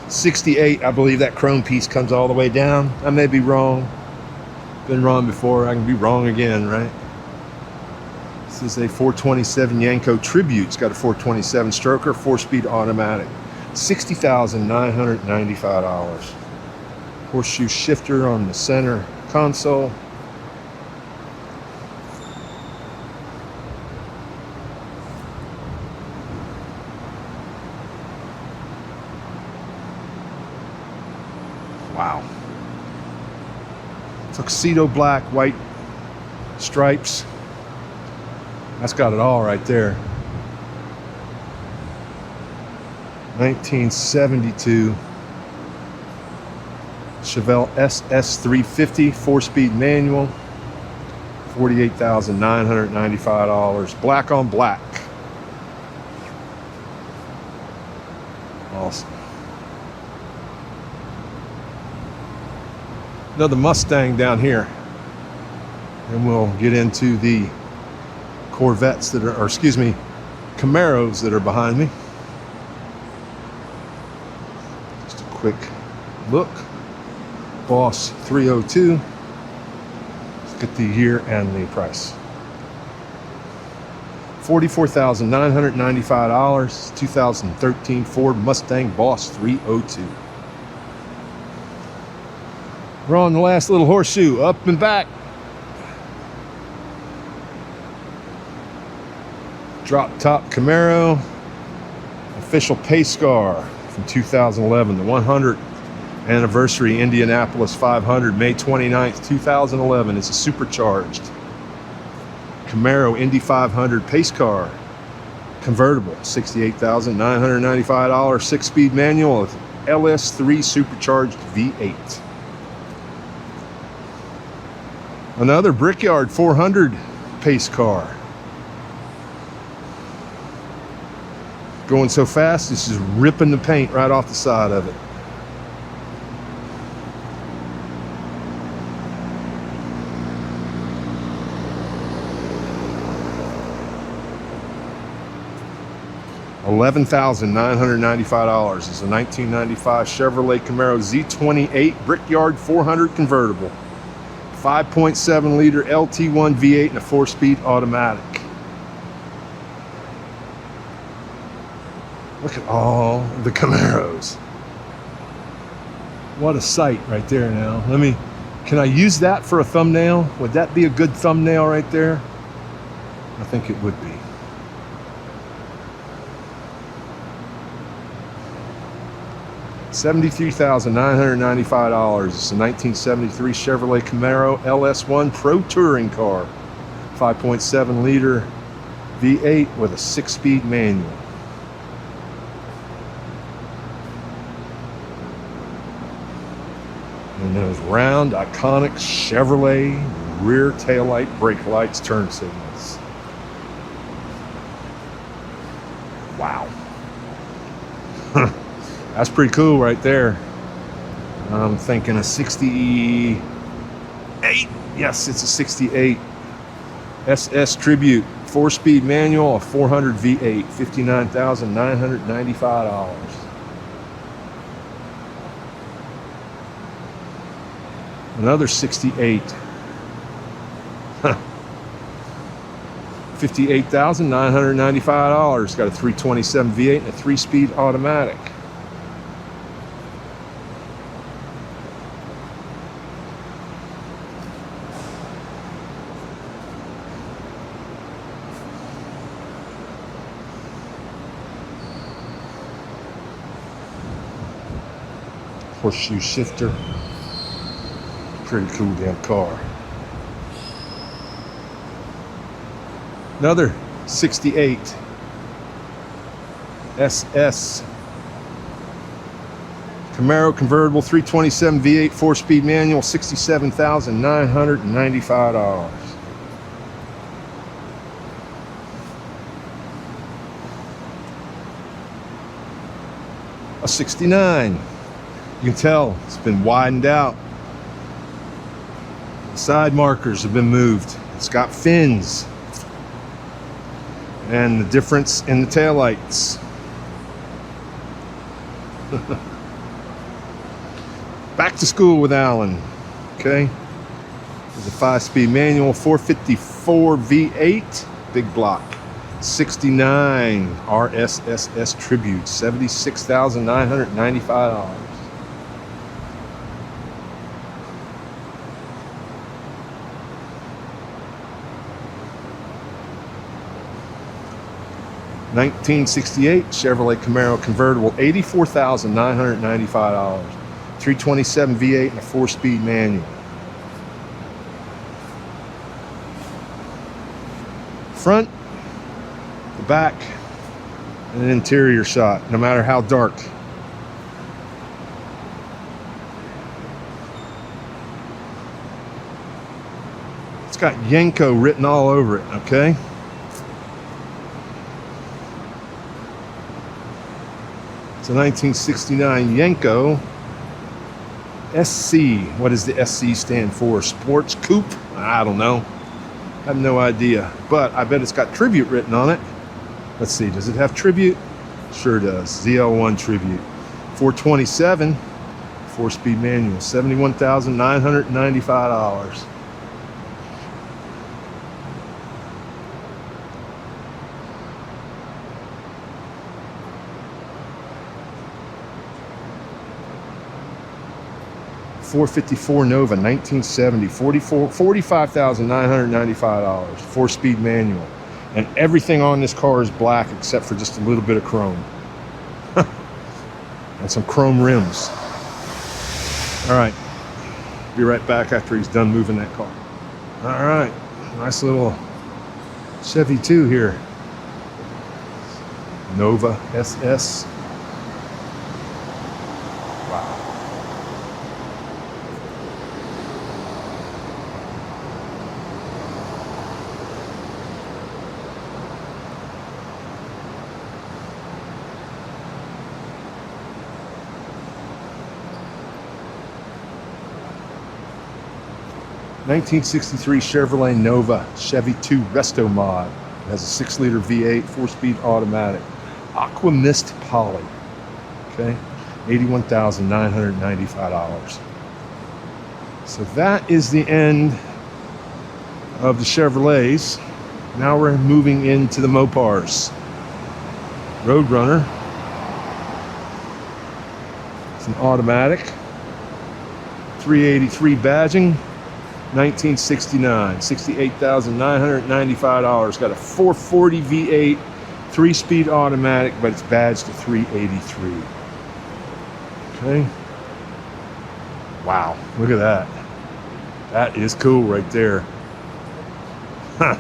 68, I believe that chrome piece comes all the way down. I may be wrong. Been wrong before, I can be wrong again, right? This is a 427 Yanko Tribute. It's got a 427 stroker, 4-speed automatic. $60,995. Horseshoe shifter on the center console. Tuxedo black, white stripes. That's got it all right there. 1972 Chevelle SS350 4-speed manual. $48,995. Black on black. Awesome. Another Mustang down here. And we'll get into the Corvettes that are, or excuse me, Camaros that are behind me. Just a quick look. Boss 302. Let's get the year and the price. $44,995. 2013 Ford Mustang Boss 302. We're on the last little horseshoe, up and back. Drop top Camaro. Official pace car from 2011. The 100th anniversary Indianapolis 500, May 29th, 2011. It's a supercharged Camaro Indy 500 pace car. Convertible, $68,995. 6-speed manual, LS3 supercharged V8. Another Brickyard 400 pace car. Going so fast, this is ripping the paint right off the side of it. $11,995 is a 1995 Chevrolet Camaro Z28 Brickyard 400 convertible. 5.7 liter LT1 V8 and a 4-speed automatic. Look at all the Camaros. What a sight right there now. Can I use that for a thumbnail? Would that be a good thumbnail right there? I think it would be. $73,995. It's a 1973 Chevrolet Camaro LS1 Pro Touring car. 5.7 liter V8 with a 6-speed manual. And those round, iconic Chevrolet rear taillight brake lights, turn signals. Wow. That's pretty cool right there. I'm thinking a 68. Yes, it's a 68 SS Tribute. 4-speed manual, a 400 V8, $59,995. Another 68. $58,995. Got a 327 V8 and a 3-speed automatic. Horseshoe shifter. Pretty cool damn car. Another 68 SS Camaro convertible 327 V8 4-speed manual, $67,995. A 69. You can tell it's been widened out. The side markers have been moved. It's got fins. And the difference in the taillights. Back to school with Alan. Okay. There's a 5-speed manual, 454 V8, big block. 69 RSSS Tribute, $76,995. $1968 Chevrolet Camaro convertible, $84,995. 327 V8 and a 4-speed manual. front, the back, and an interior shot, no matter how dark. It's got Yenko written all over it, okay? It's a 1969 Yenko SC. What does the SC stand for? Sports Coupe? I don't know. I have no idea. But I bet it's got Tribute written on it. Let's see, does it have Tribute? Sure does. ZL1 Tribute. 427, 4-speed manual, $71,995. .454 Nova, 1970, $45,995, 4-speed manual. And everything on this car is black except for just a little bit of chrome. And some chrome rims. All right, be right back after he's done moving that car. All right, nice little Chevy 2 here. Nova SS. Wow. .1963 Chevrolet Nova Chevy 2 Resto Mod. It has a 6-liter V8, 4-speed automatic. Aqua Mist Poly. Okay, $81,995. So that is the end of the Chevrolets. Now we're moving into the Mopars. Roadrunner. It's an automatic. 383 badging. 1969, $68,995. Got a 440 V8, 3-speed automatic, but it's badged to 383. Okay. Wow, look at that. That is cool right there. Huh.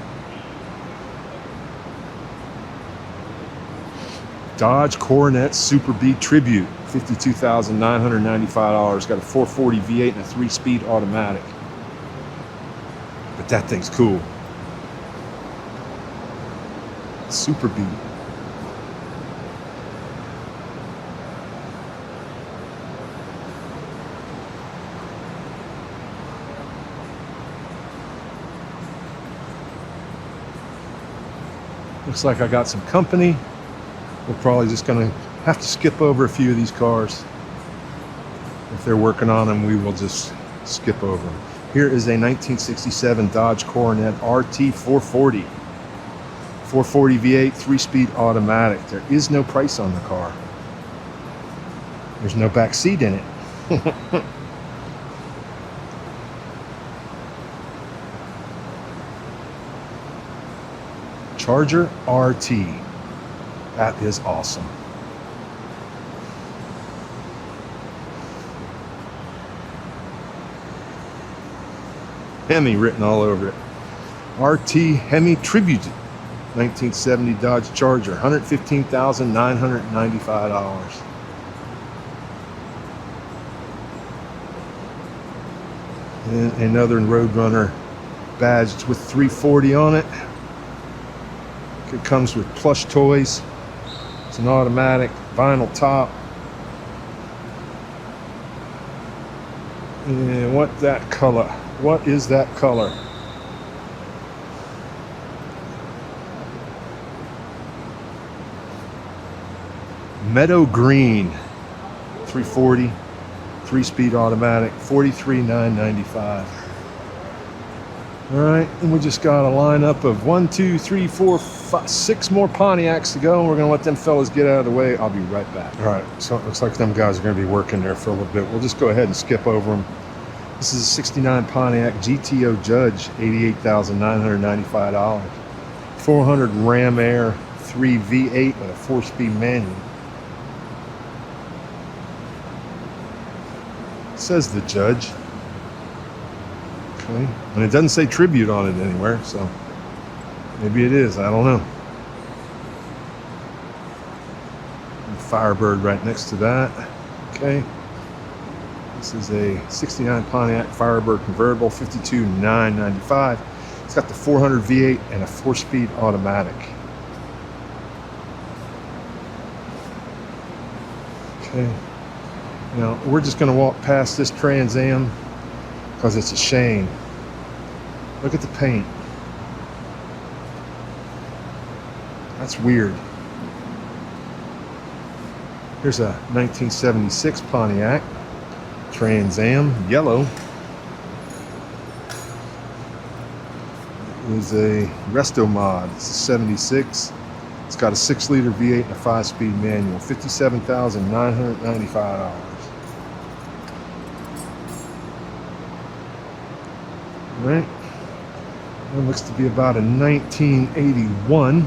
Dodge Coronet Super B Tribute, $52,995. Got a 440 V8 and a 3-speed automatic. But that thing's cool. Super B. Looks like I got some company. We're probably just going to have to skip over a few of these cars. If they're working on them, we will just skip over them. Here is a 1967 Dodge Coronet RT 440. 440 V8, 3-speed automatic. There is no price on the car. There's no back seat in it. Charger RT. That is awesome. Hemi written all over it. RT Hemi Tribute, 1970 Dodge Charger, $115,995. And another Roadrunner badged with 340 on it. It comes with plush toys. It's an automatic, vinyl top. And what that color? What is that color? Meadow Green, 340, 3-speed automatic, $43,995. All right, and we just got a lineup of 1, 2, 3, 4, 5, 6 more Pontiacs to go, and we're gonna let them fellas get out of the way. I'll be right back. All right, so it looks like them guys are gonna be working there for a little bit. We'll just go ahead and skip over them. This is a 69 Pontiac GTO Judge, $88,995. 400 Ram Air 3 V8 with a 4-speed manual. It says the Judge. Okay, and it doesn't say Tribute on it anywhere, so Maybe it is, I don't know. Firebird right next to that. Okay. This is a 69 Pontiac Firebird convertible, $52,995. It's got the 400 V8 and a 4-speed automatic. Okay. Now we're just going to walk past this Trans Am because it's a shame. Look at the paint. That's weird. Here's a 1976 Pontiac Trans Am, yellow. It is a Resto Mod. It's a 76. It's got a 6-liter V8 and a 5-speed manual. $57,995. Right. It looks to be about a 1981.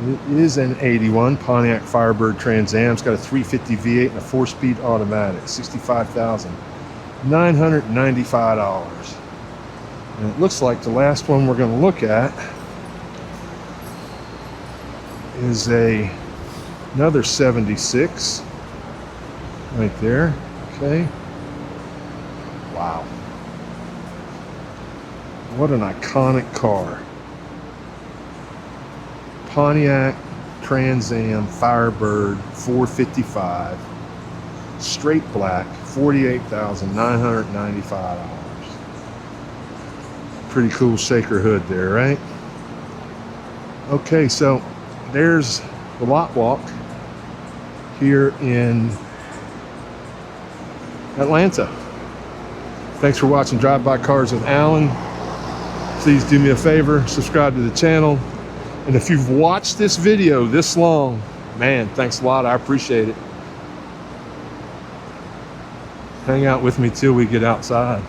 It is an 81 Pontiac Firebird Trans Am. It's got a 350 V8 and a 4-speed automatic. $65,995. And it looks like the last one we're going to look at is another 76 right there. Okay. Wow. What an iconic car. Pontiac Trans Am Firebird 455, straight black, $48,995. Pretty cool shaker hood there, right? Okay, so there's the lot walk here in Atlanta. Thanks for watching Drive By Cars with Alan. Please do me a favor, subscribe to the channel. And if you've watched this video this long, man, thanks a lot. I appreciate it. Hang out with me till we get outside.